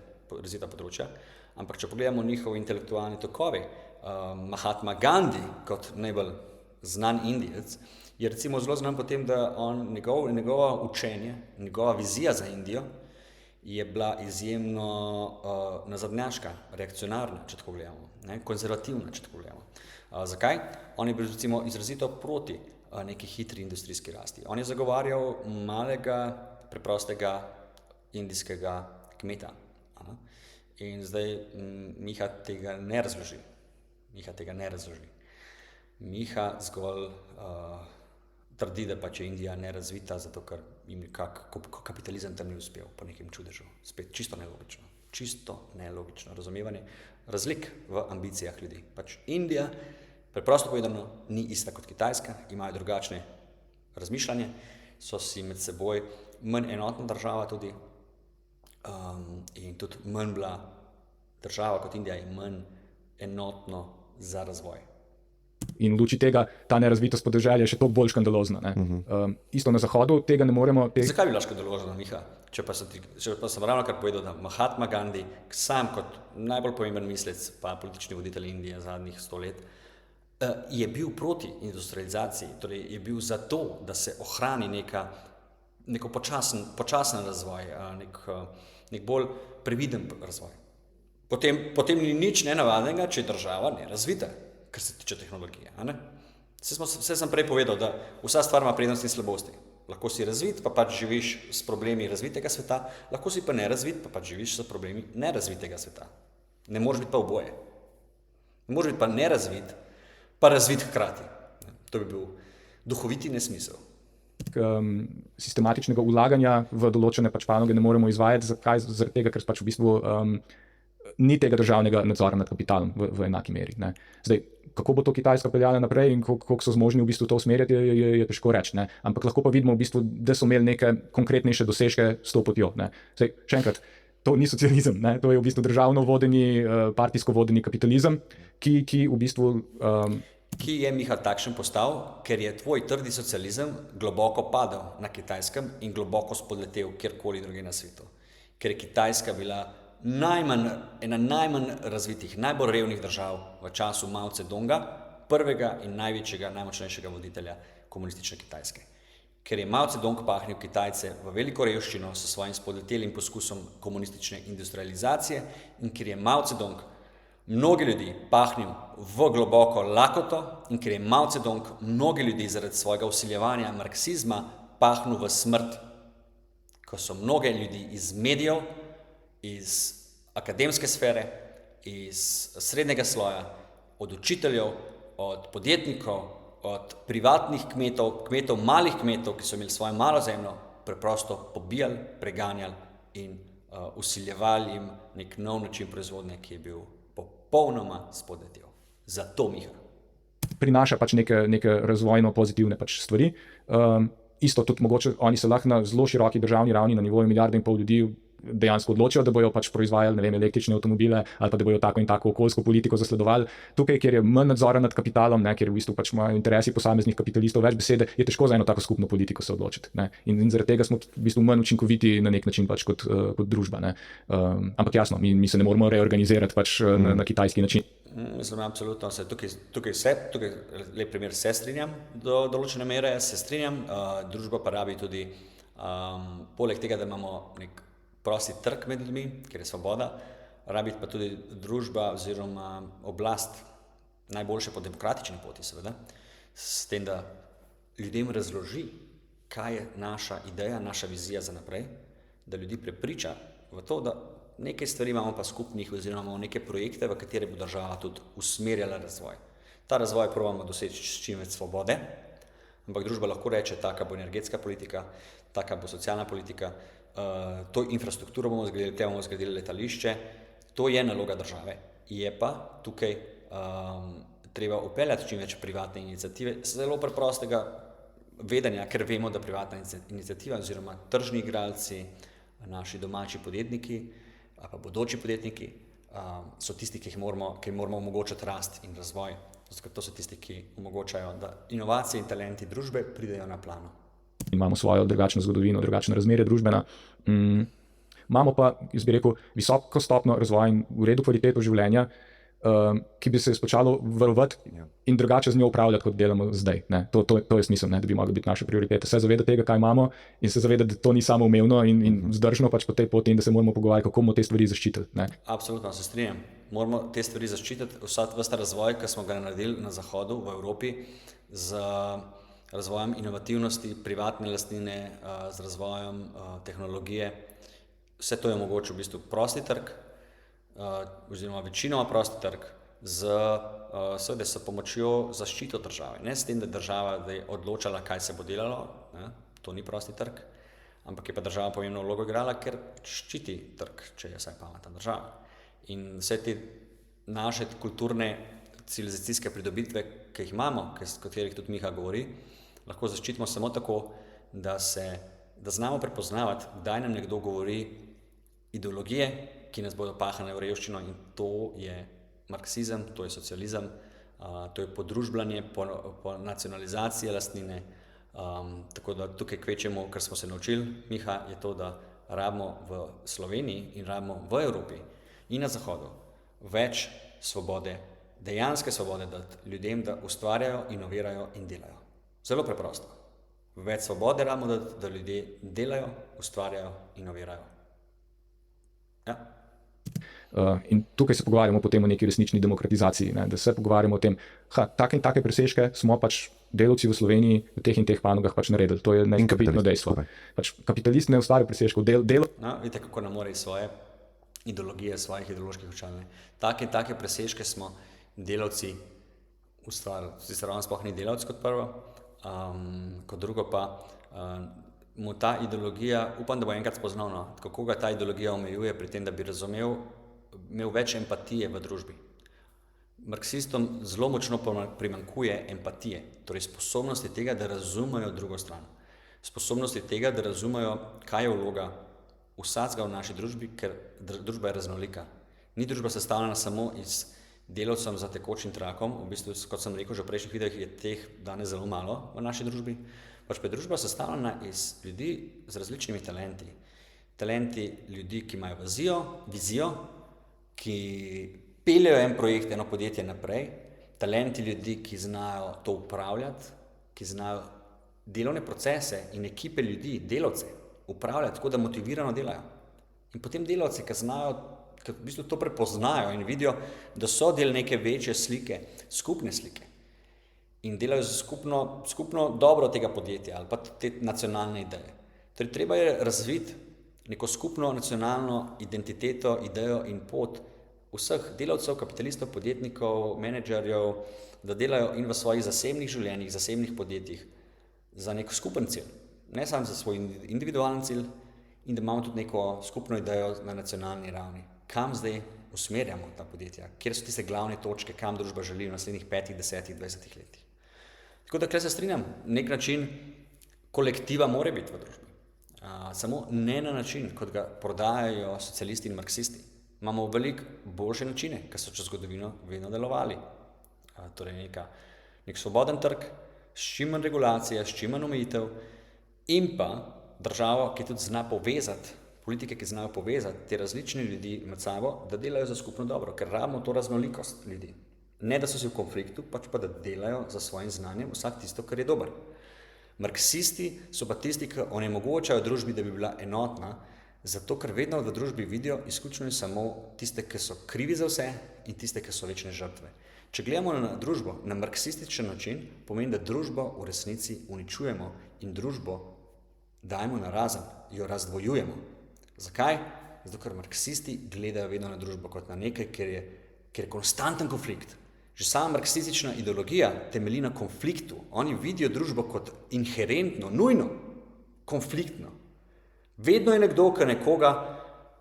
področja, ampak če pogledamo njihov intelektualni tokovi, Mahatma Gandhi kot najbolj znan Indijec, je recimo zelo znan potem, da njegovo učenje, njegova vizija za Indijo je bila izjemno nazadnjaška, reakcionarna, če tako gledamo, konzervativna, če tako gledamo. Zakaj? On je bil recimo izrazito proti neki hitri industrijski rasti. On je zagovarjal malega, preprostega indijskega kmeta. In zdaj Miha tega ne razloži. Miha zgolj trdi, da pač je Indija nerazvita, zato ker jim kapitalizem tam ni uspel po nekem čudežu. Spet čisto nelogično razumevanje razlik v ambicijah ljudi. Pač Indija Preprosto povedano, ni ista kot Kitajska, imajo drugačne razmišljanje, so si med seboj manj enotna država tudi in tudi manj bila država kot Indija in manj enotno za razvoj. In v luči tega ta nerazvitost podeželja je še toliko bolj škandalozna. Isto na Zahodu tega ne moremo... Zakaj bi bila škandalozna, Miha? Če pa sem ravno kar povedal, da Mahatma Gandhi sam kot najbolj pomemben mislec pa politični voditelj Indije zadnjih 100 let je bil proti industrializaciji, torej je bil za to, da se ohrani neko počasen razvoj, nek bolj previden razvoj. Potem ni nič nenavadnega, če je država nerazvita, kar se tiče tehnologije. Vse sem prej povedal, da vsa stvar ima prednosti in slabosti. Lahko si razvit, pa pač živiš s problemi razvitega sveta, lahko si pa nerazvit, pa pač živiš s problemi nerazvitega sveta. Ne moreš biti pa oboje. Ne moreš biti pa nerazvit, pa razvit hkrati. To bi bil duhoviti nesmisel. Sistematičnega vlaganja v določene pač panoge ne moremo izvajati. Zakaj? Zaradi tega, ker pač v bistvu ni tega državnega nadzora nad kapitalom v enaki meri. Zdaj, kako bo to Kitajska peljala naprej in koliko so zmožni v bistvu to usmerjati, je težko reči. Ampak lahko pa vidimo, v bistvu, da so imeli neke konkretnejše dosežke s to potjo. Zdaj, še enkrat, to ni socializem, to je v bistvu državno vodeni, partijsko vodeni kapitalizem, ki v bistvu... Ki je, Miha, takšen postal, ker je tvoj trdi socializem globoko padel na Kitajskem in globoko spodletel kjerkoli druge na svetu. Ker je Kitajska bila ena najmanj razvitih, najbolj revnih držav v času Mao Zedonga, prvega in največjega, najmočnejšega voditelja komunistične Kitajske. Ker je Mao Zedong pahnil Kitajce v veliko revščino s svojim spodletelim poskusom komunistične industrializacije in ker je Mao Zedong mnogi ljudi pahnil v globoko lakoto in ker je Mao Zedong mnogi ljudi zaradi svojega vsiljevanja marksizma pahnil v smrt, ko so mnoge ljudi iz medijev, iz akademske sfere, iz srednjega sloja, od učiteljev, od podjetnikov, od privatnih kmetov, malih kmetov, ki so imeli svojo malo zemljo, preprosto pobijali, preganjali in vsiljevali jim nek nov način proizvodnje, ki je bil popolnoma spodletel. Zato, Miha. Prinaša pač neke razvojno pozitivne pač stvari. Isto tudi mogoče, oni se lahko na zelo široki državni ravni, na nivoju 1,5 milijarde ljudi dejansko odločijo, da bojo pač proizvajali, električne avtomobile ali pa da bojo tako in tako okoljsko politiko zasledovali. Tukaj, kjer je manj nadzora nad kapitalom, kjer v bistvu pač imajo interesi posameznih kapitalistov več besede, je težko za eno tako skupno politiko se odločiti. In zaradi tega smo v bistvu manj učinkoviti na nek način pač kot družba. Ampak jasno, mi se ne moramo reorganizirati pač na kitajski način. Mislim, absolutno se tukaj lep primer se strinjam do določene mere, se strinjam. Družba pa rabi tudi, poleg tega, da imamo nek prosti trg med ljudmi, ker je svoboda, rabi pa tudi družba oziroma oblast najboljše po demokratični poti, seveda, s tem, da ljudem razloži, kaj je naša ideja, naša vizija za naprej, da ljudi prepriča v to, da nekaj stvari imamo pa skupnih oziroma imamo neke projekte, v katere bo država tudi usmerjala razvoj. Ta razvoj probamo doseči s čim več svobode, ampak družba lahko reče, taka bo energetska politika, taka bo socialna politika, to infrastrukturo bomo zgradili, te bomo zgradili letališče, to je naloga države. Je pa tukaj treba upeljati čim več privatne iniciative, zelo preprostega vedenja, ker vemo, da privatna iniciativa oziroma tržni igralci, naši domači podjetniki, ali pa bodoči podjetniki, so tisti, ki moramo omogočati rast in razvoj. To so tisti, ki omogočajo, da inovacije in talenti družbe pridejo na plano. Imamo svojo drugačno zgodovino, drugačne razmere družbena. Imamo pa, jaz bi rekel, visoko stopnjo razvoja in v redu kvaliteto življenja, ki bi se spočalo varovati in drugače z njo upravljati, kot delamo zdaj. To je smisel, da bi mogla biti naša prioriteta. Se zavedati tega, kaj imamo in se zavedati, da to ni samoumevno in vzdržno pač po tej poti in da se moramo pogovarjati, kako bomo te stvari zaščitili. Absolutno, se strinjam. Moramo te stvari zaščititi. Ves ta razvoj, ki smo ga naredili na Zahodu, v Evropi, z razvojem inovativnosti, privatne lastnine, z razvojem tehnologije, vse to je mogoče v bistvu prosti trg, oziroma večinoma prosti trg, seveda s pomočjo zaščito države. Ne s tem, da država odločala, kaj se bo delalo, to ni prosti trg, ampak je pa država pomembno vlogo igrala, ker ščiti trg, če je vsaj pametna država. In vse te naše kulturne civilizacijske pridobitve, ki jih imamo, o katerih tudi Miha govori, lahko zaščitimo samo tako, da znamo prepoznavati, kdaj nam nekdo govori ideologije, ki nas bodo pahale v revščino, in to je marksizem, to je socializem, to je podružbljanje, po nacionalizaciji lastnine. Tako da tukaj kvečemo, kar smo se naučili, Miha, je to, da rabimo v Sloveniji in rabimo v Evropi in na Zahodu več svobode, dejanske svobode dati ljudem, da ustvarjajo, inovirajo in delajo. Zelo preprosto. Več svobode rabimo dati, da ljudje delajo, ustvarjajo, inovirajo. Ja. In tukaj se pogovarjamo potem o neki resnični demokratizaciji, ne? Da se pogovarjamo o tem, take in take presežke smo pač delavci v Sloveniji v teh in teh panogah pač naredili. To je neizpodbitno dejstvo. Pač kapitalist ne ustvari presežkov, delo. No, vidite, kako nam more iz svoje ideologije, svojih ideoloških očal. Take in take presežke smo delavci ustvarili. Sicer on sploh ni delavc kot prvo, kot drugo pa mu ta ideologija, upam, da bo enkrat spoznal, no, kako ga ta ideologija omejuje pri tem, da bi imel več empatije v družbi. Marksistom zelo močno primanjkuje empatije, torej sposobnosti tega, da razumejo drugo stran. Sposobnosti tega, da razumejo, kaj je vloga vsakega v naši družbi, ker družba je raznolika. Ni družba sestavljena samo iz delavcev za tekočim trakom, v bistvu, kot sem rekel že v prejšnjih videih, je teh danes zelo malo v naši družbi, pač pa je družba sestavljena iz ljudi z različnimi talenti. Talenti ljudi, ki imajo vizijo, ki peljejo en projekt, eno podjetje naprej, talenti ljudi, ki znajo to upravljati, ki znajo delovne procese in ekipe ljudi, delavce, upravljati tako, da motivirano delajo. In potem delavci, ki znajo, ki v bistvu to prepoznajo in vidijo, da so del neke večje slike, skupne slike in delajo za skupno dobro tega podjetja ali pa te nacionalne ideje. Torej, treba je razviti neko skupno nacionalno identiteto, idejo in pot vseh delavcev, kapitalistov, podjetnikov, menedžerjev, da delajo in v svojih zasebnih življenjih, zasebnih podjetjih za nek skupen cilj, ne samo za svoj individualen cilj, in da imamo tudi neko skupno idejo na nacionalni ravni. Kam zdaj usmerjamo ta podjetja, kjer so tiste glavne točke, kam družba želi v naslednjih 5, 10, 20 letih. Tako da, kle se strinjam, nek način kolektiva more biti v družbi. Samo ne na način, kot ga prodajajo socialisti in marksisti. Imamo veliko boljše načine, ki so čez zgodovino vedno delovali. Torej nek svoboden trg, s čim manj regulacije, s čim manj omejitev in pa državo, ki tudi zna povezati, politike, ki znajo povezati te različne ljudi med sabo, da delajo za skupno dobro, ker rabimo to raznolikost ljudi. Ne, da so si v konfliktu, pač pa da delajo za svojim znanjem vsak tisto, kar je dober. Marksisti so pa tisti, ki onemogočajo družbi, da bi bila enotna, zato ker vedno v družbi vidijo izključno in samo tiste, ki so krivi za vse in tiste, ki so večne žrtve. Če gledamo na družbo na marksističen način, pomeni, da družbo v resnici uničujemo in družbo dajemo na razen, jo razdvojujemo. Zakaj? Zato, ker marksisti gledajo vedno na družbo kot na nekaj, kjer je konstanten konflikt. Že sama marksistična ideologija temelji na konfliktu. Oni vidijo družbo kot inherentno, nujno konfliktno. Vedno je nekdo, ki nekoga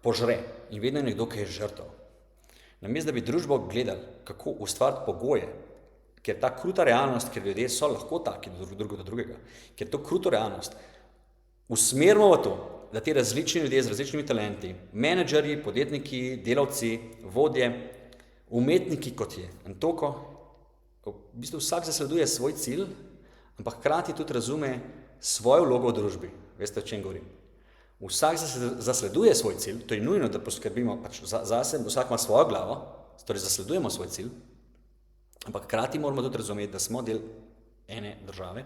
požre in vedno je nekdo, ki je žrtev. Namesto da bi družbo gledali, kako ustvariti pogoje, ker ta kruta realnost, ker ljudje so lahko taki drug do drugega, ker to kruto realnost usmerimo v to, da ti različni ljudje z različnimi talenti, menedžerji, podjetniki, delavci, vodje, umetniki, kot je Antoko, v bistvu vsak zasleduje svoj cilj, ampak hkrati tudi razume svojo vlogo v družbi. Veste, o čem govorim? Vsak zasleduje svoj cilj, to je nujno, da poskrbimo pač zase, vsak ima svojo glavo, torej zasledujemo svoj cilj, ampak hkrati moramo tudi razumeti, da smo del ene države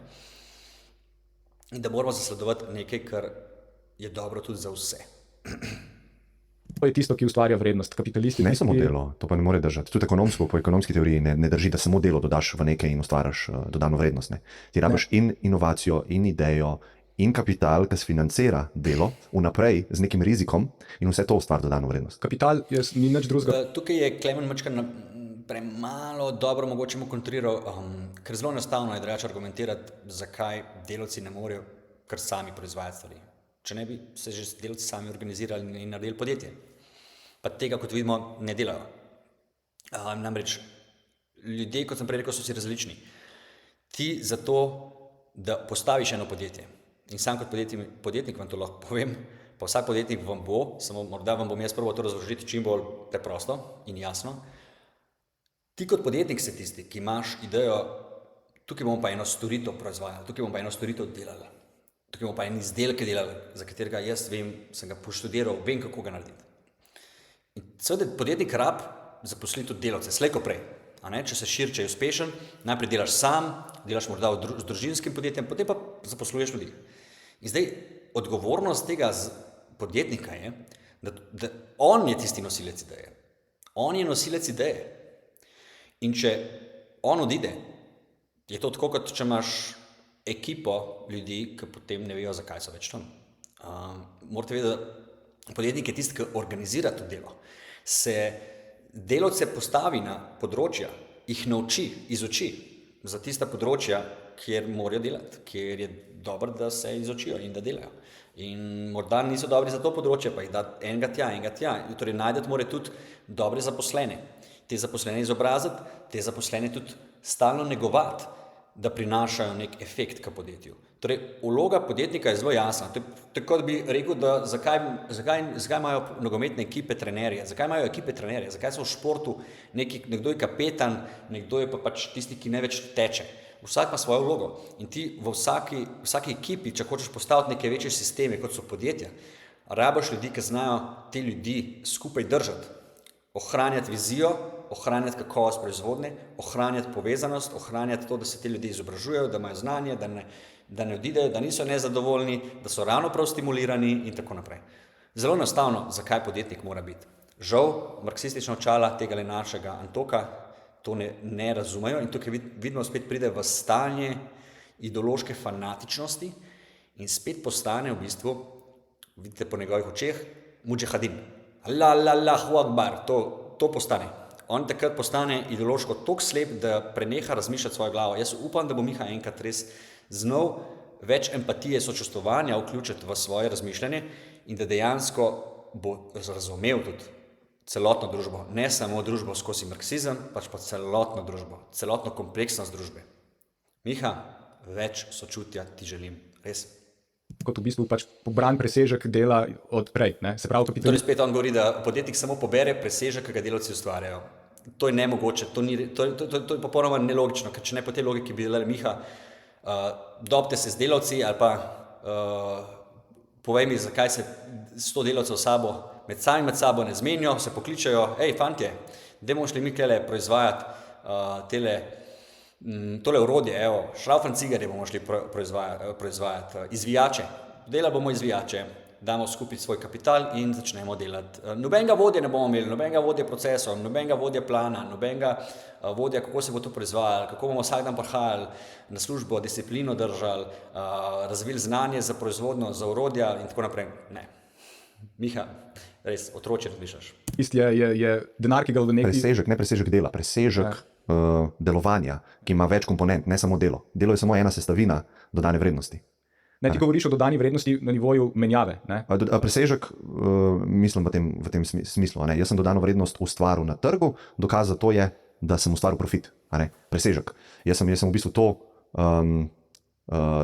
in da moramo zasledovati nekaj, kar je dobro tudi za vse. To je tisto, ki ustvarja vrednost. Kapitalisti Ne samo delo, to pa ne more držati. Tudi po ekonomski teoriji ne drži, da samo delo dodaš v nekaj in ustvariš dodano vrednost. Ne. Ti rabiš in inovacijo, in idejo, in kapital, ki sfinancira delo vnaprej z nekim rizikom in vse to ustvari dodano vrednost. Kapital ni nič drugega. Tukaj je Klemen Mačkan premalo dobro mogoče mu kontriral, ker zelo enostavno je drugače argumentirati, zakaj delavci ne morejo kar sami proizvajati stvari. Če ne bi se že delavci sami organizirali in naredili podjetje. Pa tega, kot vidimo, ne delajo. Namreč ljudje, kot sem prej rekel, so si različni. Ti zato, da postaviš eno podjetje, in sam kot podjetnik vam to lahko povem, pa vsak podjetnik vam bo, samo morda vam bom jaz probal to razložiti čim bolj preprosto in jasno. Ti kot podjetnik si tisti, ki imaš idejo, tukaj bomo pa eno storitev proizvajali, tukaj bomo pa eno storitev delali, tukaj bomo pa en izdelke delali, za katerega jaz vem, sem ga poštudiral, vem, kako ga narediti. In seveda podjetnik rab zaposli tudi delavce, slej ko prej. Če se širi, če je uspešen, najprej delaš sam, delaš morda z družinskim podjetjem, potem pa zaposluješ ljudi. In zdaj odgovornost tega podjetnika je, da on je tisti nosilec ideje. On je nosilec ideje. In če on odide, je to tako, kot če imaš ekipo ljudi, ki potem ne vejo, zakaj so več tam. Morate vedeti, da podjetnik je tisti, ki organizira to delo. Se delavce postavi na področja, jih nauči, izuči za tista področja, kjer morajo delati, kjer je dobro, da se izučijo in da delajo. In morda niso dobri za to področje, pa jih da enega tja. Torej najdete mora tudi dobre zaposlene. Te zaposlene izobraziti, te zaposlene tudi stalno negovati, da prinašajo nek efekt k podjetju. Torej, vloga podjetnika je zelo jasna. Tako da bi rekel, da zakaj imajo nogometne ekipe trenerje? Zakaj imajo ekipe trenerje? Zakaj so v športu nekdo je kapetan, nekdo je pa pač tisti, ki največ teče? Vsak ima svojo vlogo. In ti v vsaki ekipi, če hočeš postaviti neke večje sisteme, kot so podjetja, rabiš ljudi, ki znajo te ljudi skupaj držati, ohranjati vizijo, ohranjati kakovost proizvodnje, ohranjati povezanost, ohranjati to, da se te ljudje izobražujejo, da imajo znanje, da ne odidejo, da niso nezadovoljni, da so ravno prav stimulirani in tako naprej. Zelo enostavno, zakaj podjetnik mora biti. Žal, marksistična očala tega našega Antoka to ne razumejo in tukaj vidimo spet pride v stanje ideološke fanatičnosti in spet postane v bistvu, vidite po njegovih očeh, mudžahadin. Allahu akbar, to postane. On takrat postane ideološko toliko slep, da preneha razmišljati svojo glavo. Jaz upam, da bo Miha enkrat res znal več empatije, sočustvovanja vključiti v svoje razmišljanje in da dejansko bo razumel tudi celotno družbo, ne samo družbo skozi marksizem, pač pa celotno družbo, celotno kompleksnost družbe. Miha, več sočutja ti želim, res. Kot v bistvu pač pobran presežek dela od prej. Se pravi, Torej spet on govori, da podjetnik samo pobere presežek, ki ga delavci ustvarjajo. To je nemogoče, to je popolnoma nelogično, ker če ne po tej logiki bi delali Miha, dobite se z delavci ali pa povej mi, zakaj se 100 delavcev med sabo ne zmenijo, se pokličajo, fantje, dajmo šli mi tele proizvajati tole orodje, šraufencigerje bomo šli proizvajati, izvijače, delali bomo izvijače, damo skupaj svoj kapital in začnemo delati. Nobenega vodje ne bomo imeli, nobenega vodje procesov, nobenega vodje plana, nobenega vodja, kako se bo to proizvajalo, kako bomo vsak dan prihajali na službo, disciplino držali, razvili znanje za proizvodnjo, za orodja in tako naprej. Ne. Miha, res, otroče razmišljaš. Tisti je denar, ki ga v neki... Presežek, ne presežek dela, presežek delovanja, ki ima več komponent, ne samo delo. Delo je samo ena sestavina dodane vrednosti. Ne, ti govoriš o dodani vrednosti na nivoju menjave. Ne? Presežek, mislim v tem smislu. Jaz sem dodano vrednost ustvaril na trgu, dokaz za to je, da sem ustvaril profit. Presežek. Jaz sem v bistvu to,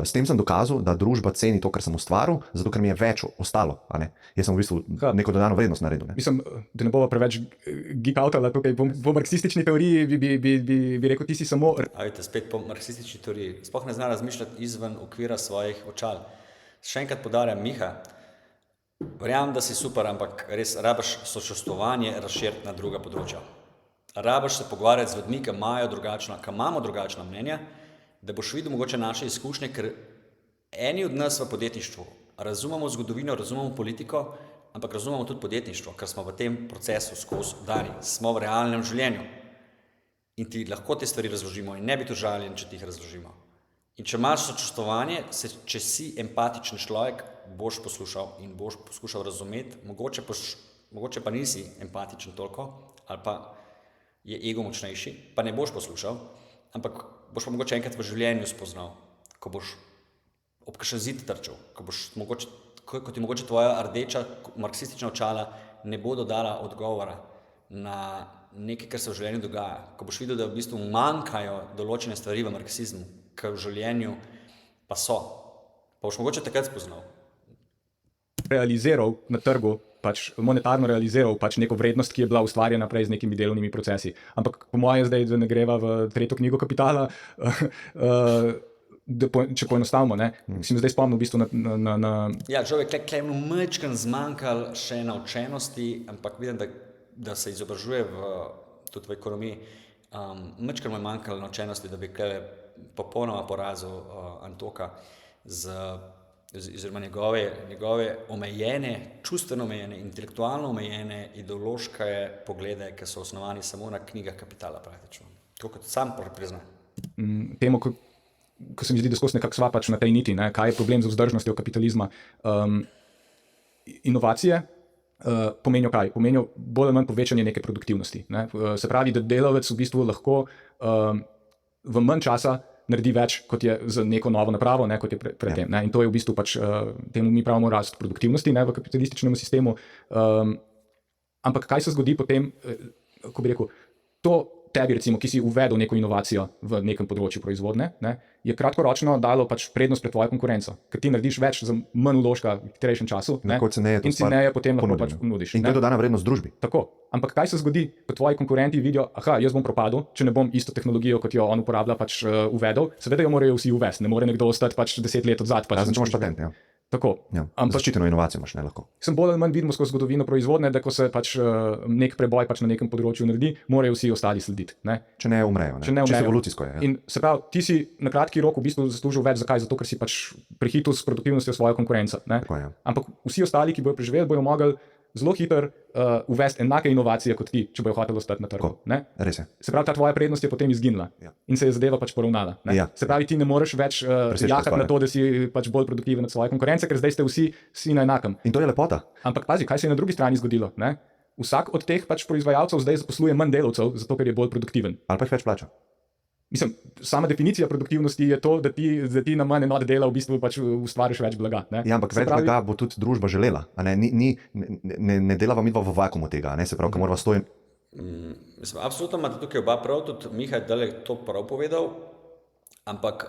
s tem sem dokazal, da družba ceni to, kar sem ustvaril, zato ker mi je več ostalo. Jaz sem v bistvu neko dodano vrednost naredil. Mislim, da ne bova preveč geek-outala tukaj. Po marksistični teoriji bi rekel, ti si samo... Ajte, spet po marksistični teoriji. Sploh ne zna razmišljati izven okvira svojih očal. Še enkrat poudarjam, Miha, verjamem, da si super, ampak res rabiš sočustvovanje razširiti na druga področja. Rabiš se pogovarjati z ljudmi, ki imamo drugačna mnenja, da boš videl mogoče naše izkušnje, ker eni od nas v podjetništvu razumemo zgodovino, razumemo politiko, ampak razumemo tudi podjetništvo, ker smo v tem procesu skozi udari, smo v realnem življenju in ti lahko te stvari razložimo in ne biti užaljen, če ti jih razložimo. In če imaš sočustvovanje, če si empatičen človek, boš poslušal in boš poskušal razumeti, mogoče pa nisi empatičen toliko ali pa je ego močnejši, pa ne boš poslušal, ampak boš pa mogoče enkrat v življenju spoznal, ko boš ob kakšen zid trčal, ko ti mogoče tvoja rdeča marksistična očala ne bodo dala odgovora na nekaj, kar se v življenju dogaja. Ko boš videl, da v bistvu manjkajo določene stvari v marksizmu, ki v življenju pa so, pa boš mogoče takrat spoznal. Realiziral na trgu, pač monetarno realiziral pač neko vrednost, ki je bila ustvarjena prej z nekimi delovnimi procesi. Ampak po moje zdaj, da ne greva v tretjo knjigo Kapitala, če poenostavimo, si me zdaj spomnil v bistvu na... Ja, človek, tukaj je majčkeno zmanjkalo še naučenosti, ampak vidim, da se izobražuje tudi v ekonomiji, majčkeno mu je manjkalo naučenosti, da bi popolnoma porazil Antoka oziroma njegove omejene, čustveno omejene, intelektualno omejene, ideološke poglede, ki so osnovani samo na knjigah Kapitala praktično. Tako kot sam prizna. Temu, ko se mi zdi, da skozi nekako sva pač na tej niti, kaj je problem z vzdržnostjo kapitalizma. Inovacije pomenijo kaj? Pomenijo bolj ali manj povečanje neke produktivnosti. Se pravi, da delavec v bistvu lahko v manj časa naredi več, kot je z neko novo napravo, kot je predtem. In to je v bistvu pač, temu mi pravimo rast produktivnosti v kapitalističnem sistemu. Ampak kaj se zgodi potem, ko bi rekel, to tebi recimo, ki si uvedel neko inovacijo v nekem področju proizvodne, je kratkoročno dalo pač prednost pred tvojo konkurenco, ker ti narediš več za manj vložka v hitrejšem času in ceneje potem lahko pač ponudiš. In to je dodana vrednost družbi. Tako. Ampak kaj se zgodi, ko tvoji konkurenti vidijo, jaz bom propadel, če ne bom isto tehnologijo, kot jo on uporablja, pač uvedel, seveda jo morajo vsi uvesti, ne more nekdo ostati pač 10 let odzad. Razen če imaš patent, ja. Tako. Zaščiteno inovacijo imaš, ne lahko. Sem bolj ali manj vidimo skozi zgodovino proizvodne, da ko se pač nek preboj pač na nekem področju naredi, morajo vsi ostali slediti. Če ne umrejo. Čisto evolucijsko je. In se pravi, ti si na kratki rok v bistvu zaslužil več, zakaj? Zato, ker si pač prehitel s produktivnostjo svojo konkurenco. Ampak vsi ostali, ki bojo preživeli, bojo mogli zelo hitro uvesti enake inovacije kot ti, če bojo hoteli ostati na trgu. Res je. Se pravi, ta tvoja prednost je potem izginila in se je zadeva pač poravnala. Se pravi, ti ne moreš več jahati na to, da si pač bolj produktiven od svoje konkurence, ker zdaj ste vsi na enakem. In to je lepota. Ampak pazi, kaj se je na drugi strani zgodilo? Vsak od teh pač proizvajalcev zdaj zaposluje manj delavcev, zato ker je bolj produktiven. Ali pa jih več plača. Mislim, sama definicija produktivnosti je to, da ti na manj enot dela v bistvu pač ustvariš več blaga. Ja, ampak več blaga bo tudi družba želela. Ne delava midva v vakuumu tega, se pravi, morava stojiti. Absolutno imate tukaj oba prav, tudi Miha je to prav povedal, ampak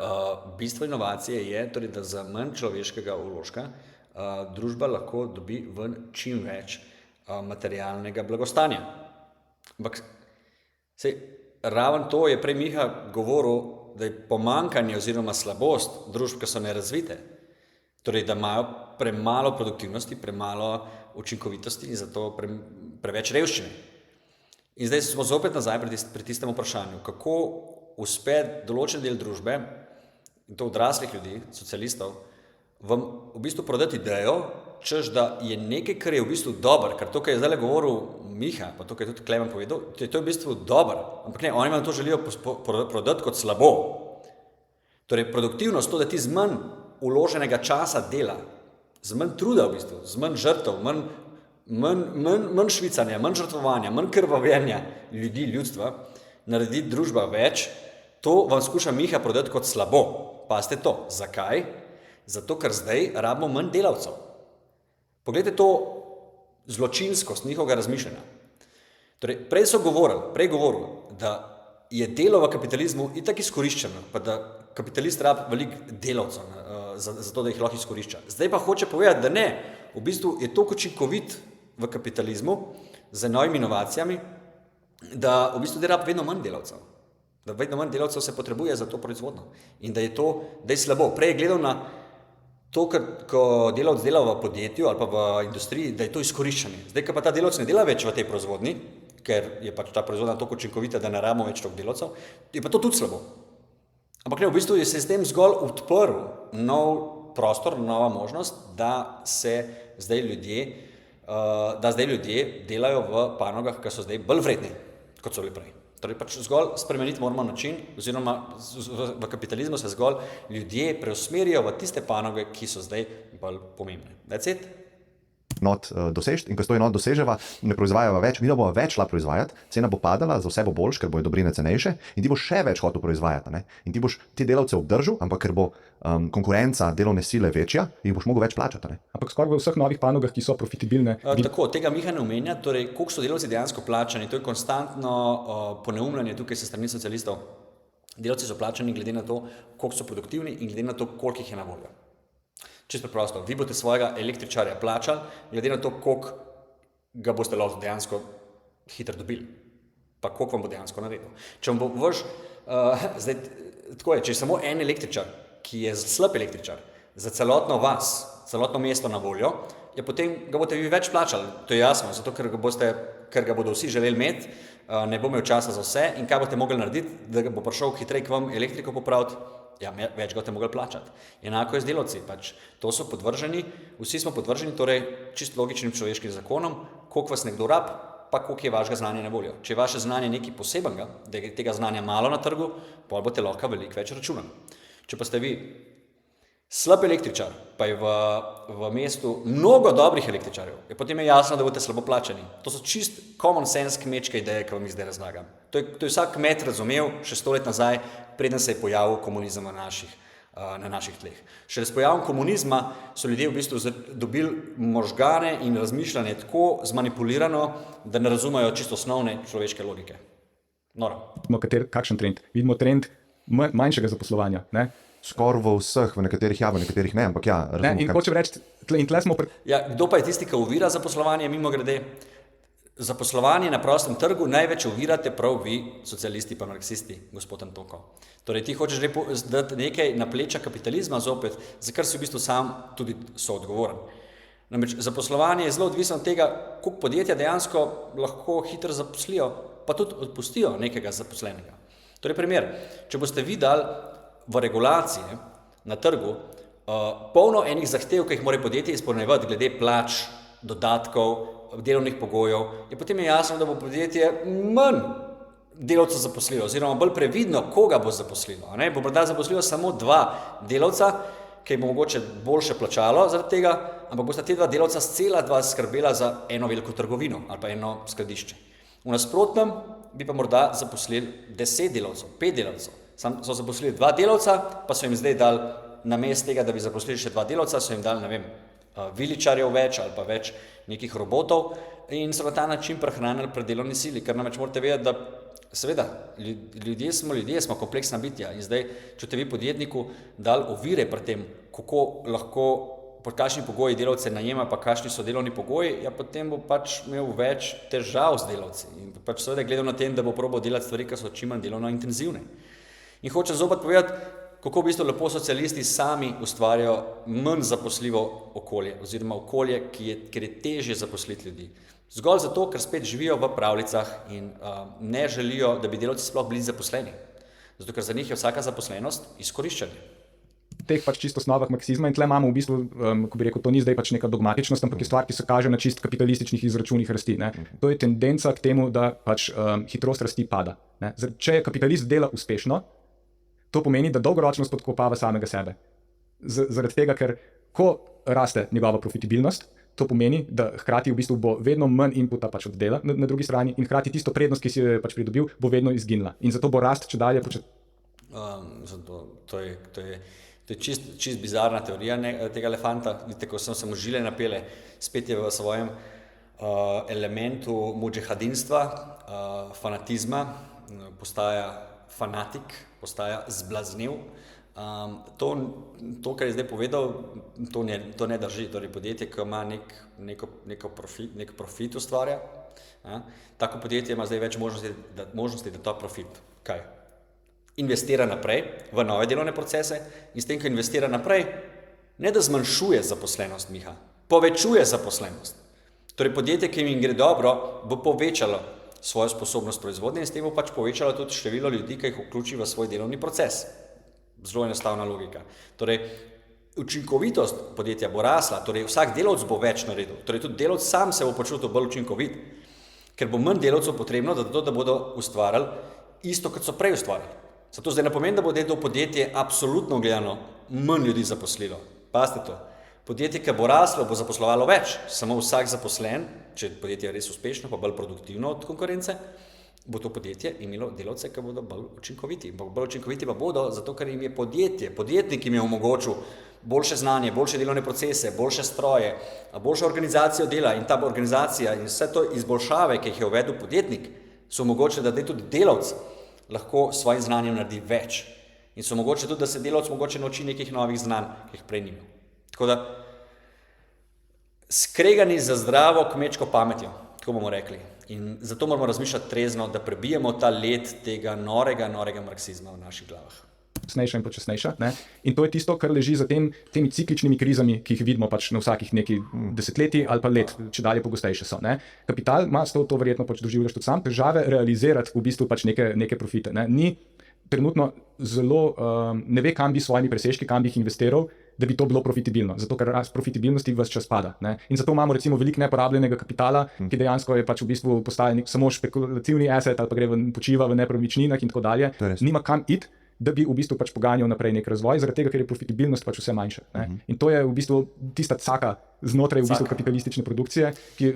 bistvo inovacije je, torej, da za manj človeškega vložka družba lahko dobi ven čim več materialnega blagostanja. Ampak raven to je prej Miha govoril, da je pomanjkanje oziroma slabost družb, ki so nerazvite. Torej, da imajo premalo produktivnosti, premalo učinkovitosti in zato preveč revščine. In zdaj smo zopet nazaj pri tistem vprašanju, kako uspeti določen del družbe, in to odraslih ljudi, socialistov, vam v bistvu prodati idejo, češ, da je nekaj, kar je v bistvu dober, ker to, kar je zdaj govoril Miha, pa to, kar je tudi Klemen povedal, to je v bistvu dober, ampak ne, oni vam to želijo prodati kot slabo. Torej, produktivnost, to, da ti z manj vloženega časa dela, z manj truda v bistvu, z manj žrtev, manj švicanja, manj žrtvovanja, manj krvavljenja ljudi, ljudstva, naredi družba več, to vam skuša Miha prodati kot slabo. Pazite to. Zakaj? Zato, ker zdaj rabimo manj delavcev. Poglejte to zločinskost njihovega razmišljanja. Torej, prej govorili, da je delo v kapitalizmu itak izkoriščeno, pa da kapitalist rabi veliko delavcev za to, da jih lahko izkorišča. Zdaj pa hoče povedati, da ne. V bistvu je toliko učinkovit v kapitalizmu z novimi inovacijami, da v bistvu rabi vedno manj delavcev. Da vedno manj delavcev se potrebuje za to proizvodno. In da je to, da je slabo. Prej je gledal na to, ko delavec dela v podjetju ali pa v industriji, da je to izkoriščanje. Zdaj, ko pa ta delavec ne dela več v tej proizvodni, ker je pač ta proizvodna toliko učinkovita, da ne rabimo več toliko delavcev, je pa to tudi slabo. Ampak ne, v bistvu je se s tem zgolj odprl nov prostor, nova možnost, da zdaj ljudje delajo v panogah, ki so zdaj bolj vredni, kot so bili prej. Torej pač zgolj spremeniti moramo način, oziroma v kapitalizmu se zgolj ljudje preusmerijo v tiste panoge, ki so zdaj bolj pomembne. That's it. enot dosežeti, in ko 100 enot doseževa, ne proizvajava več, mi da bomo več šla proizvajati, cena bo padala, za vse bo boljš, ker bojo dobrine cenejše in ti boš še več hotel proizvajati. Ne? In ti boš te delavce obdržal, ampak ker bo konkurenca delovne sile večja, jih boš mogel več plačati. Ne? Ampak skoraj v vseh novih panogah, ki so profitabilne. Tako, tega Miha ne omenja, torej koliko so delavci dejansko plačani, to je konstantno poneumljanje tukaj se strani socialistov. Delavci so plačani glede na to, koliko so produktivni in glede na to, koliko jih je na voljo. Čisto preprosto, vi boste svojega električarja plačali, glede na to, koliko ga boste lahko dejansko hitro dobili, pa koliko vam bo dejansko naredil. Če vam bo vaš, tako je, če je samo en električar, ki je slab električar, za celotno vas, celotno mesto na voljo, je potem ga boste vi več plačali, to je jasno, zato ker ga bodo vsi želeli imeti, ne bo imel časa za vse in kaj boste mogli narediti, da bo prišel hitrej k vam elektriko popraviti, ja, več ga boste mogli plačati. Enako je z delavci, pač to so podvrženi, vsi smo podvrženi, torej čisto logičnim človeškim zakonom, koliko vas nekdo rab, pa koliko je vašega znanja na voljo. Če je vaše znanje nekaj posebenega, da je tega znanja malo na trgu, potem boste lahko veliko več računali. Če pa ste vi slab električar, pa je v mestu mnogo dobrih električarjev, potem je jasno, da boste slabo plačani. To so čist common sense kmečke ideje, ki vam jih zdaj razlagam. To je vsak kmet razumel še 100 let nazaj, preden se je pojavil komunizem na naših tleh. Šele s pojavom komunizma so ljudje v bistvu dobili možgane in razmišljanje tako zmanipulirano, da ne razumejo čisto osnovne človeške logike. Noro. Kakšen trend? Vidimo trend manjšega zaposlovanja, ne? Skoraj v vseh, v nekaterih ja, v nekaterih ne, ampak ja. Ne, in hočem reči, tle smo... Ja, kdo pa je tisti, ki ovira zaposlovanje, mimo grede? Zaposlovanje na prostem trgu največ ovirate prav vi, socialisti pa marksisti, gospod Antoko. Torej, ti hočeš dati nekaj na pleča kapitalizma zopet, za kar si v bistvu sam tudi soodgovoren. Namreč zaposlovanje je zelo odvisno od tega, koliko podjetja dejansko lahko hitro zaposlijo, pa tudi odpustijo nekega zaposlenega. Torej, primer, če boste vi dali v regulacije na trgu polno enih zahtev, ki jih mora podjetje izpolnjevati glede plač, dodatkov, delovnih pogojev, potem je jasno, da bo podjetje manj delavcev zaposlilo, oziroma bolj previdno, koga bo zaposlilo. Bo morda zaposlilo samo 2 delavca, ki jim bo mogoče boljše plačalo zaradi tega, ampak bosta te 2 delavca cela 2 skrbela za eno veliko trgovino ali pa eno skladišče. V nasprotnem bi pa morda zaposlili 10 delavcev, 5 delavcev. Sam so zaposlili 2 delavca, pa so jim zdaj dali namesto tega, da bi zaposlili še 2 delavca, so jim dali, ne vem, viličarjev več ali pa več nekih robotov in so na ta način prehranili predelovni sili, ker namreč morate vedeti, da seveda, ljudje smo kompleksna bitja in zdaj, če te vi podjetniku dali ovire pri tem, kako lahko, pod kakšni pogoji delavce najema, pa kakšni so delovni pogoji, potem bo pač imel več težav z delavci in pač seveda gledal na tem, da bo probal delati stvari, ki so čim manj delovno intenzivne. In hoče zopet povedati, kako v bistvu lepo socialisti sami ustvarjajo manj zaposljivo okolje, oziroma okolje, kjer je težje zaposliti ljudi. Zgolj zato, ker spet živijo v pravljicah in ne želijo, da bi delavci sploh bili zaposleni. Zato, ker za njih je vsaka zaposlenost izkoriščanje. Teh pač čisto osnovah marksizma in tle imamo v bistvu, ko bi rekel, to ni zdaj pač neka dogmatičnost, ampak je stvar, ki se kaže na čist kapitalističnih izračunih rasti. Ne. To je tendenca k temu, da pač hitrost rasti pada. Ne. Če kapitalist dela uspešno, to pomeni, da dolgoročno spodkopava samega sebe. Zaradi tega, ker ko raste njegova profitabilnost, to pomeni, da hkrati v bistvu bo vedno manj inputa pač od dela na drugi strani in hkrati tisto prednost, ki si jo je pač pridobil, bo vedno izginila. In zato bo rast če dalje To je čist bizarna teorija tega elefanta, vidite, ko sem se mu žile napele, spet je v svojem elementu mudžahadinstva, fanatizma, postaja fanatik, postaja zblaznev. To, kar je zdaj povedal, to ne drži. Torej, podjetje, ki ima nek profit ustvarja, tako podjetje ima zdaj več možnosti, da ta profit investira naprej v nove delovne procese in s tem, ko investira naprej, ne da zmanjšuje zaposlenost, Miha, povečuje zaposlenost. Torej, podjetje, ki jim gre dobro, bo povečalo svojo sposobnost proizvodnje in s tem bo pač povečalo tudi število ljudi, ki jih vključi v svoj delovni proces. Zelo enostavna logika. Torej, učinkovitost podjetja bo rasla, torej vsak delavec bo več naredil, torej tudi delavec sam se bo počutil bolj učinkovit, ker bo manj delavcev potrebno, da bodo ustvarjali isto, kot so prej ustvarjali. Zato zdaj ne pomeni, da bo to podjetje absolutno gledano manj ljudi zaposlilo. Pazite to. Podjetje, ki bo raslo, bo zaposlovalo več, samo vsak zaposlen, če podjetje je res uspešno, pa bolj produktivno od konkurence, bo to podjetje imelo delavce, ki bodo bolj učinkoviti. Bolj učinkoviti pa bodo, zato ker jim je podjetnik jim je omogočil boljše znanje, boljše delovne procese, boljše stroje, boljšo organizacijo dela in ta organizacija in vse to izboljšave, ki jih je uvedel podjetnik, so omogočili, da tudi delavec lahko s svojim znanjem naredi več. In so omogočili tudi, da se delavec mogoče nauči nekih novih znanj, ki jih prej ni imel. Tako da, skregani za zdravo kmečko pametjo, tako bomo rekli. In zato moramo razmišljati trezno, da prebijemo ta led tega norega marksizma v naših glavah. Počasnejša in počasnejša. Ne? In to je tisto, kar leži za temi cikličnimi krizami, ki jih vidimo pač na vsakih nekaj desetletij ali pa let, če dalje pogostejše so. Ne? Kapital ima, to verjetno pač doživljaš tudi sam, težave realizirati v bistvu pač neke profite. Ne? Ni trenutno zelo, ne ve, kam bi s svojimi presežki, kam bi jih investiral, da bi to bilo profitabilno, zato ker rast profitabilnosti ves čas pada. Ne? In zato imamo recimo veliko neporabljenega kapitala, ki dejansko je pač v bistvu postaje samo špekulativni asset ali pa gre počiva v nepremičninah in tako dalje. Nima kam iti, da bi v bistvu pač poganjal naprej nek razvoj, zaradi tega, ker je profitabilnost pač vse manjša. In to je v bistvu tista caka znotraj v bistvu kapitalistične produkcije, ki je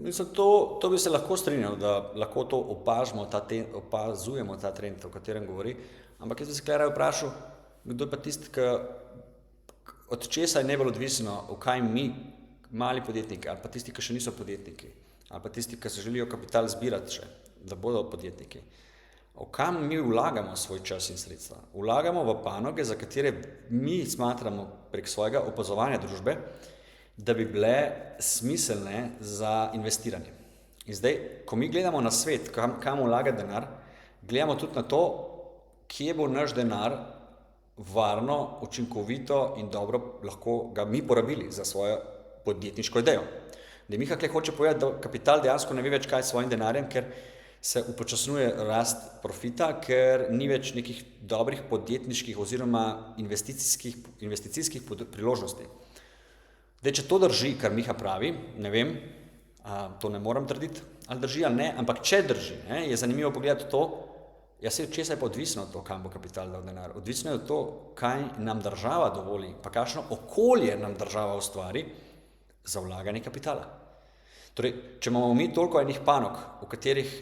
Mislim, to bi se lahko strinjal, da lahko to opazujemo ta trend, o katerem govori, ampak jaz bi se raje vprašal, kdo je pa tisti, od česa je najbolj odvisno, v kaj mi, mali podjetniki, ali pa tisti, ki še niso podjetniki, ali pa tisti, ki se želijo kapital zbirati še, da bodo podjetniki. V kam mi vlagamo svoj čas in sredstva? Vlagamo v panoge, za katere mi smatramo prek svojega opazovanja družbe, da bi bile smiselne za investiranje. In zdaj, ko mi gledamo na svet, kam vlagati denar, gledamo tudi na to, kje bo naš denar varno, učinkovito in dobro lahko ga mi porabili za svojo podjetniško idejo. Da Miha tukaj hoče povedati, da kapital dejansko ne ve več kaj s svojim denarjem, ker se upočasnjuje rast profita, ker ni več nekih dobrih podjetniških oziroma investicijskih priložnosti. Zdaj, če to drži, kar Miha pravi, ne vem, to ne moram trditi, ali drži ali ne, ampak če drži, je zanimivo pogledati to, od česa je pa odvisno to, kam bo kapital dal denar. Odvisno je to, kaj nam država dovoli, pa kakšno okolje nam država ustvari za vlaganje kapitala. Torej, če imamo mi toliko enih panog, v katerih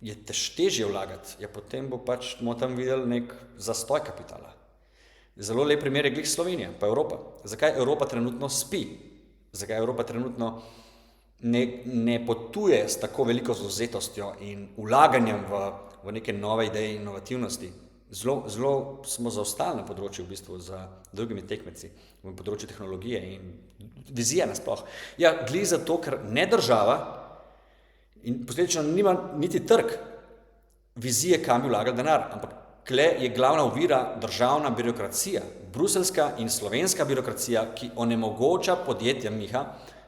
je težje vlagati, potem bomo tam videli nek zastoj kapitala. Zelo lep primer je glih Slovenija, pa Evropa. Zakaj Evropa trenutno spi? Zakaj Evropa trenutno ne potuje s tako veliko zavzetostjo in vlaganjem v neke nove ideje in inovativnosti? Zelo smo zaostali na področju v bistvu za drugimi tekmeci, v področju tehnologije in vizije nasploh. Glih zato, ker ne država in posledično nima niti trg vizije, kam bi vlagali denar, ampak tle je glavna ovira državna birokracija, bruseljska in slovenska birokracija, ki onemogoča podjetjem Miha,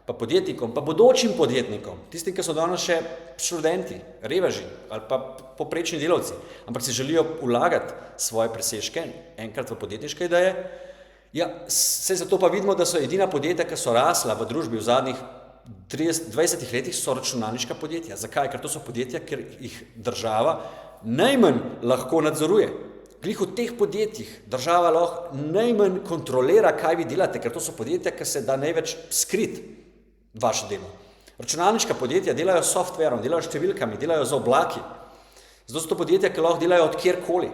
pa podjetnikom, pa bodočim podjetnikom, tistim, ki so danes še študenti, reveži ali pa poprečni delavci, ampak si želijo vlagati svoje presežke enkrat v podjetniške ideje. Se zato pa vidimo, da so edina podjetja, ki so rasla v družbi v zadnjih 20 letih, so računalniška podjetja. Zakaj? Ker to so podjetja, ker jih država najmanj lahko nadzoruje. Glih v teh podjetjih država lahko najmanj kontrolira, kaj vi delate, ker to so podjetja, ki se da največ skriti vaše delo. Računalniška podjetja delajo s softverom, delajo s številkami, delajo z oblaki. Zato so to podjetja, ki lahko delajo od kjerkoli.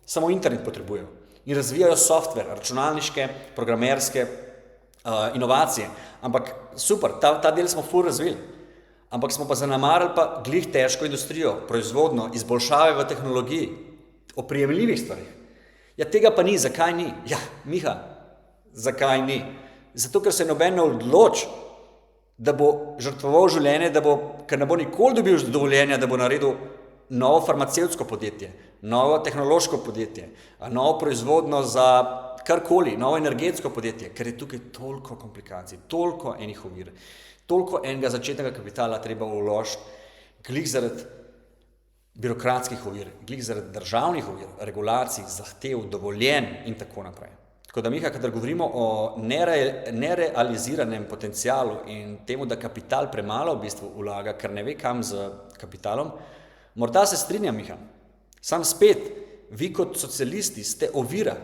Samo internet potrebujejo. In razvijajo softver, računalniške, programerske inovacije. Ampak super, ta del smo ful razvili. Ampak smo pa zanemarili pa glih težko industrijo, proizvodno, izboljšave v tehnologiji, o prijemljivih stvarih. Tega pa ni. Zakaj ni? Miha, zakaj ni? Zato, ker se noben ne odloči, da bo žrtvoval življenje, ker ne bo nikoli dobil dovoljenja, da bo naredil novo farmacevtsko podjetje, novo tehnološko podjetje, novo proizvodno za karkoli, novo energetsko podjetje, ker je tukaj toliko komplikacij, toliko enih ovir, toliko enega začetnega kapitala treba vložiti, glih zaradi birokratskih ovir, glih zaradi državnih ovir, regulacij, zahtev, dovoljenj in tako naprej. Tako da, Miha, kadar govorimo o nerealiziranem potencialu in temu, da kapital premalo v bistvu vlaga, ker ne ve kam z kapitalom, morda se strinjam, Miha. Sam spet, vi kot socialisti ste ovira.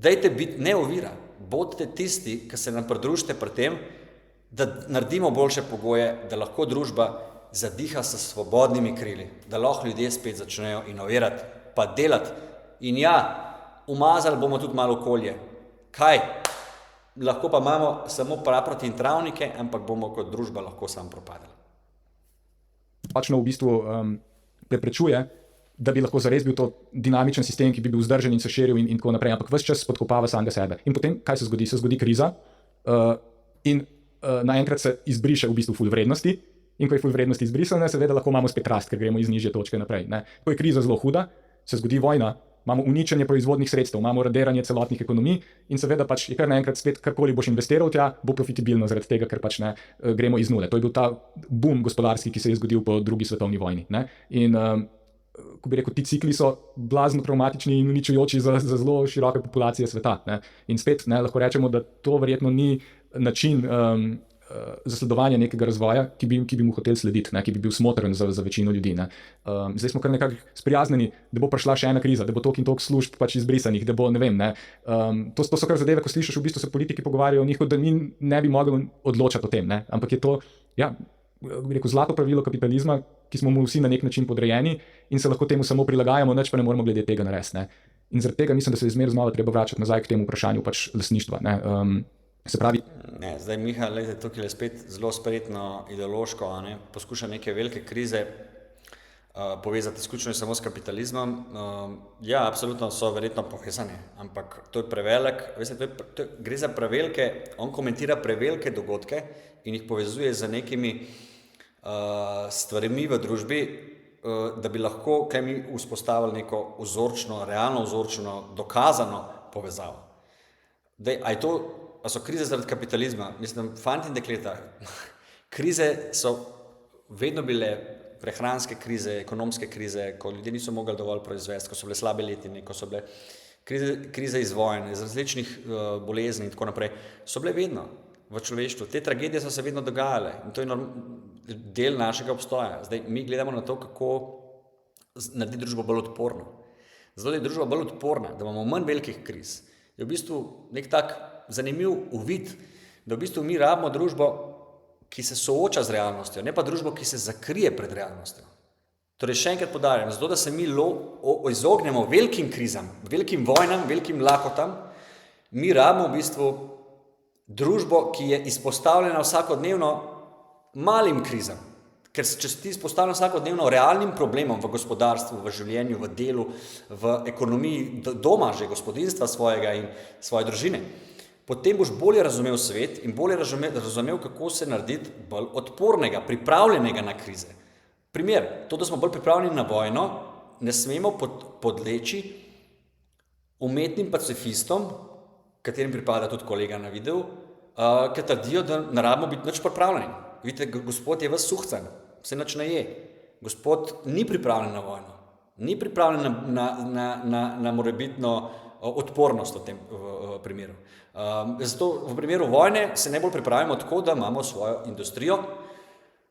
Dajte biti ne ovira. bodite tisti, ki se nam pridružite pri tem, da naredimo boljše pogoje, da lahko družba zadiha s svobodnimi krili, da lahko ljudje spet začnejo inovirati, pa delati. In ja, umazali bomo tudi malo okolje. Kaj? Lahko pa imamo samo praproti in travnike, ampak bomo kot družba lahko sam propadali. Pačno v bistvu preprečuje, da bi lahko zares bil to dinamičen sistem, ki bi bil vzdržen in se širil in tako naprej, ampak ves čas spodkopava samega sebe. In potem, kaj se zgodi? Se zgodi kriza in naenkrat se izbriše v bistvu ful vrednosti, in ko je ful vrednosti izbrisane, seveda lahko imamo spet rast, ker gremo iz nižje točke naprej. Ne? Ko je kriza zelo huda, se zgodi vojna, imamo uničenje proizvodnih sredstev, imamo radiranje celotnih ekonomij in seveda pač je kar naenkrat spet karkoli boš investiral tja, bo profitabilno zaradi tega, ker pač ne gremo iz nule. To je bil ta boom gospodarski, ki se je zgodil po drugi svetovni vojni. Ne? In ko bi rekel, ti cikli so blazno traumatični in uničujoči za zelo široke populacije sveta. Ne? In spet lahko rečemo, da to verjetno ni način zasledovanja nekega razvoja, ki bi mu hotel slediti, ki bi bil smotrn za večino ljudi. Ne? Zdaj smo kar nekako sprijaznjeni, da bo prišla še ena kriza, da bo toliko in toliko služb pač izbrisanih, da bo ne vem. Ne? To so kar zadeve, ko slišiš, v bistvu se politiki pogovarjajo o njih, da mi ne bi mogli odločati o tem. Ne? Ampak je to, bi rekel, zlato pravilo kapitalizma, ki smo mu vsi na nek način podrejeni in se lahko temu samo prilagajamo, nič pa ne moramo glede tega narediti. Ne? In zaradi tega mislim, da se je zmeraj znova treba vračati nazaj k temu vprašanju pač lastništva. Ne? Se pravi, zdaj Miha, tukaj je spet zelo spretno ideološko, poskuša neke velike krize povezati izključno samo s kapitalizmom. Ja, absolutno so verjetno povezane, ampak to je prevelik, veste, gre za prevelike, on komentira prevelike dogodke in jih povezuje z nekimi stvarmi v družbi, da bi lahko kaj mi vzpostavili neko vzorčno, realno vzorčno, dokazano povezavo. A so krize zaradi kapitalizma? Mislim, fanti in dekleta, krize so vedno bile prehranske krize, ekonomske krize, ko ljudje niso mogli dovolj proizvesti, ko so bile slabe letine, ko so bile krize iz vojn, iz različnih bolezni in tako naprej, so bile vedno v človeštvu. Te tragedije so se vedno dogajale in to je del našega obstoja. Zdaj, mi gledamo na to, kako narediti družbo bolj odporno. Zato, da je družba bolj odporna, da imamo manj velikih kriz, je v bistvu nek tak zanimiv uvid, da v bistvu mi rabimo družbo, ki se sooča z realnostjo, ne pa družbo, ki se zakrije pred realnostjo. Torej, še enkrat poudarjam, zato da se mi izognemo velikim krizam, velikim vojnam, velikim lakotam, mi rabimo v bistvu družbo, ki je izpostavljena vsakodnevno malim krizam. Ker če si ti izpostavljen vsakodnevno realnim problemom v gospodarstvu, v življenju, v delu, v ekonomiji, doma že gospodinstva svojega in svoje družine, potem boš bolje razumel svet in bolje razumel, kako se narediti bolj odpornega, pripravljenega na krize. Primer, to, da smo bolj pripravljeni na vojno, ne smemo podleči umetnim pacifistom, katerim pripada tudi kolega na videu, ki trdijo, da ne rabimo biti nič pripravljeni. Vidite, gospod je ves suhcan, se nič ne je. Gospod ni pripravljen na vojno, ni pripravljen na morebitno odpornost v tem primeru. Zato v primeru vojne se najbolj pripravimo tako, da imamo svojo industrijo,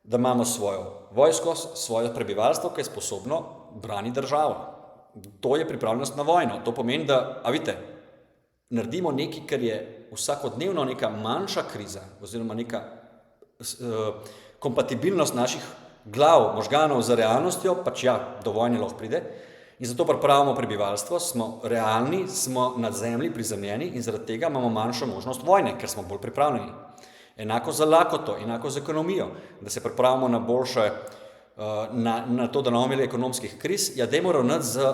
da imamo svojo vojsko, svoje prebivalstvo, ki je sposobno braniti državo. To je pripravljenost na vojno. To pomeni, da, vidite, naredimo nekaj, kar je vsakodnevno neka manjša kriza oziroma neka kompatibilnost naših glav, možganov z realnostjo, pač do vojne lahko pride. In zato pripravimo prebivalstvo, smo realni, smo na zemlji prizemljeni in zaradi tega imamo manjšo možnost vojne, ker smo bolj pripravljeni. Enako za lakoto, enako za ekonomijo, da se pripravimo na boljše, na to, da ne bomo imeli ekonomskih kriz, dajmo ravnati z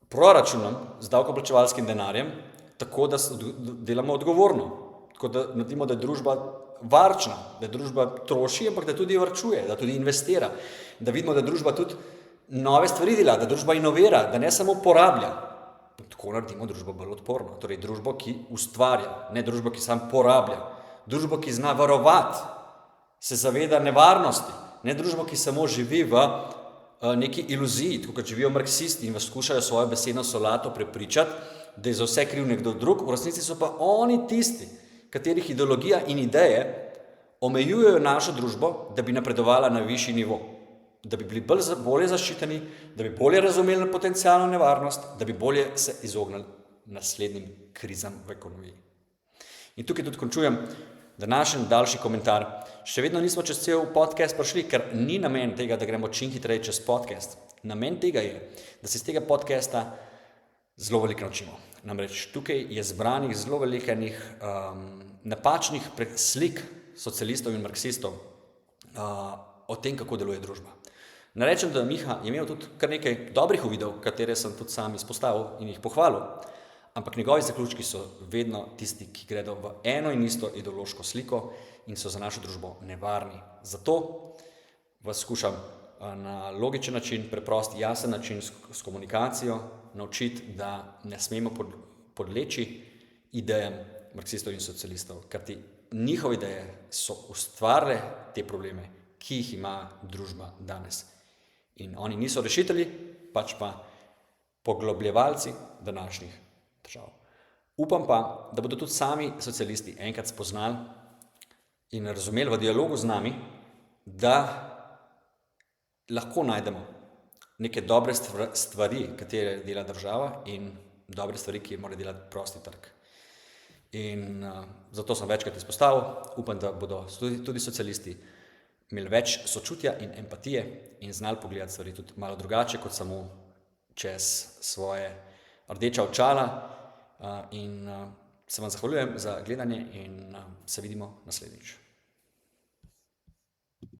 proračunom, z davkoplačevalskim denarjem, tako da delamo odgovorno, tako da naredimo, da je družba varčna, da je družba troši, ampak da tudi varčuje, da tudi investira, da vidimo, da družba tudi nove stvari dela, da družba inovira, da ne samo porablja. Tako naredimo družbo bolj odporno, torej družbo, ki ustvarja, ne družbo, ki samo porablja, družbo, ki zna varovati, se zaveda nevarnosti, ne družbo, ki samo živi v neki iluziji, tako kot živijo marksisti in vas skušajo svojo besedno solato prepričati, da je za vse kriv nekdo drug, v resnici so pa oni tisti, katerih ideologija in ideje omejujejo našo družbo, da bi napredovala na višji nivo, da bi bili bolje zaščiteni, da bi bolje razumeli potencialno nevarnost, da bi bolje se izognili naslednjim krizam v ekonomiji. In tukaj tudi končujem današnji daljši komentar. Še vedno nismo čez cel podcast prišli, ker ni namen tega, da gremo čim hitreje čez podcast. Namen tega je, da se iz tega podcasta zelo veliko naučimo. Namreč tukaj je zbranih zelo veliko napačnih slik socialistov in marksistov o tem, kako deluje družba. Ne rečem, da Miha je imel tudi kar nekaj dobrih uvidov, katere sem tudi sam izpostavil in jih pohvalil, ampak njegovi zaključki so vedno tisti, ki gredo v eno in isto ideološko sliko in so za našo družbo nevarni. Zato vas skušam na logičen način, preprost, jasen način s komunikacijo naučiti, da ne smemo podleči idejam marksistov in socialistov, ker njihove ideje so ustvarile te probleme, ki jih ima družba danes. In oni niso rešitelji, pač pa poglobljevalci današnjih držav. Upam pa, da bodo tudi sami socialisti enkrat spoznali in razumeli v dialogu z nami, da lahko najdemo neke dobre stvari, katere dela država in dobre stvari, ki mora delati prosti trg. In zato sem večkrat izpostavil, upam, da bodo tudi socialisti imeli več sočutja in empatije in znali pogledati stvari tudi malo drugače, kot samo čez svoje rdeča očala. In se vam zahvaljujem za gledanje in se vidimo naslednjič.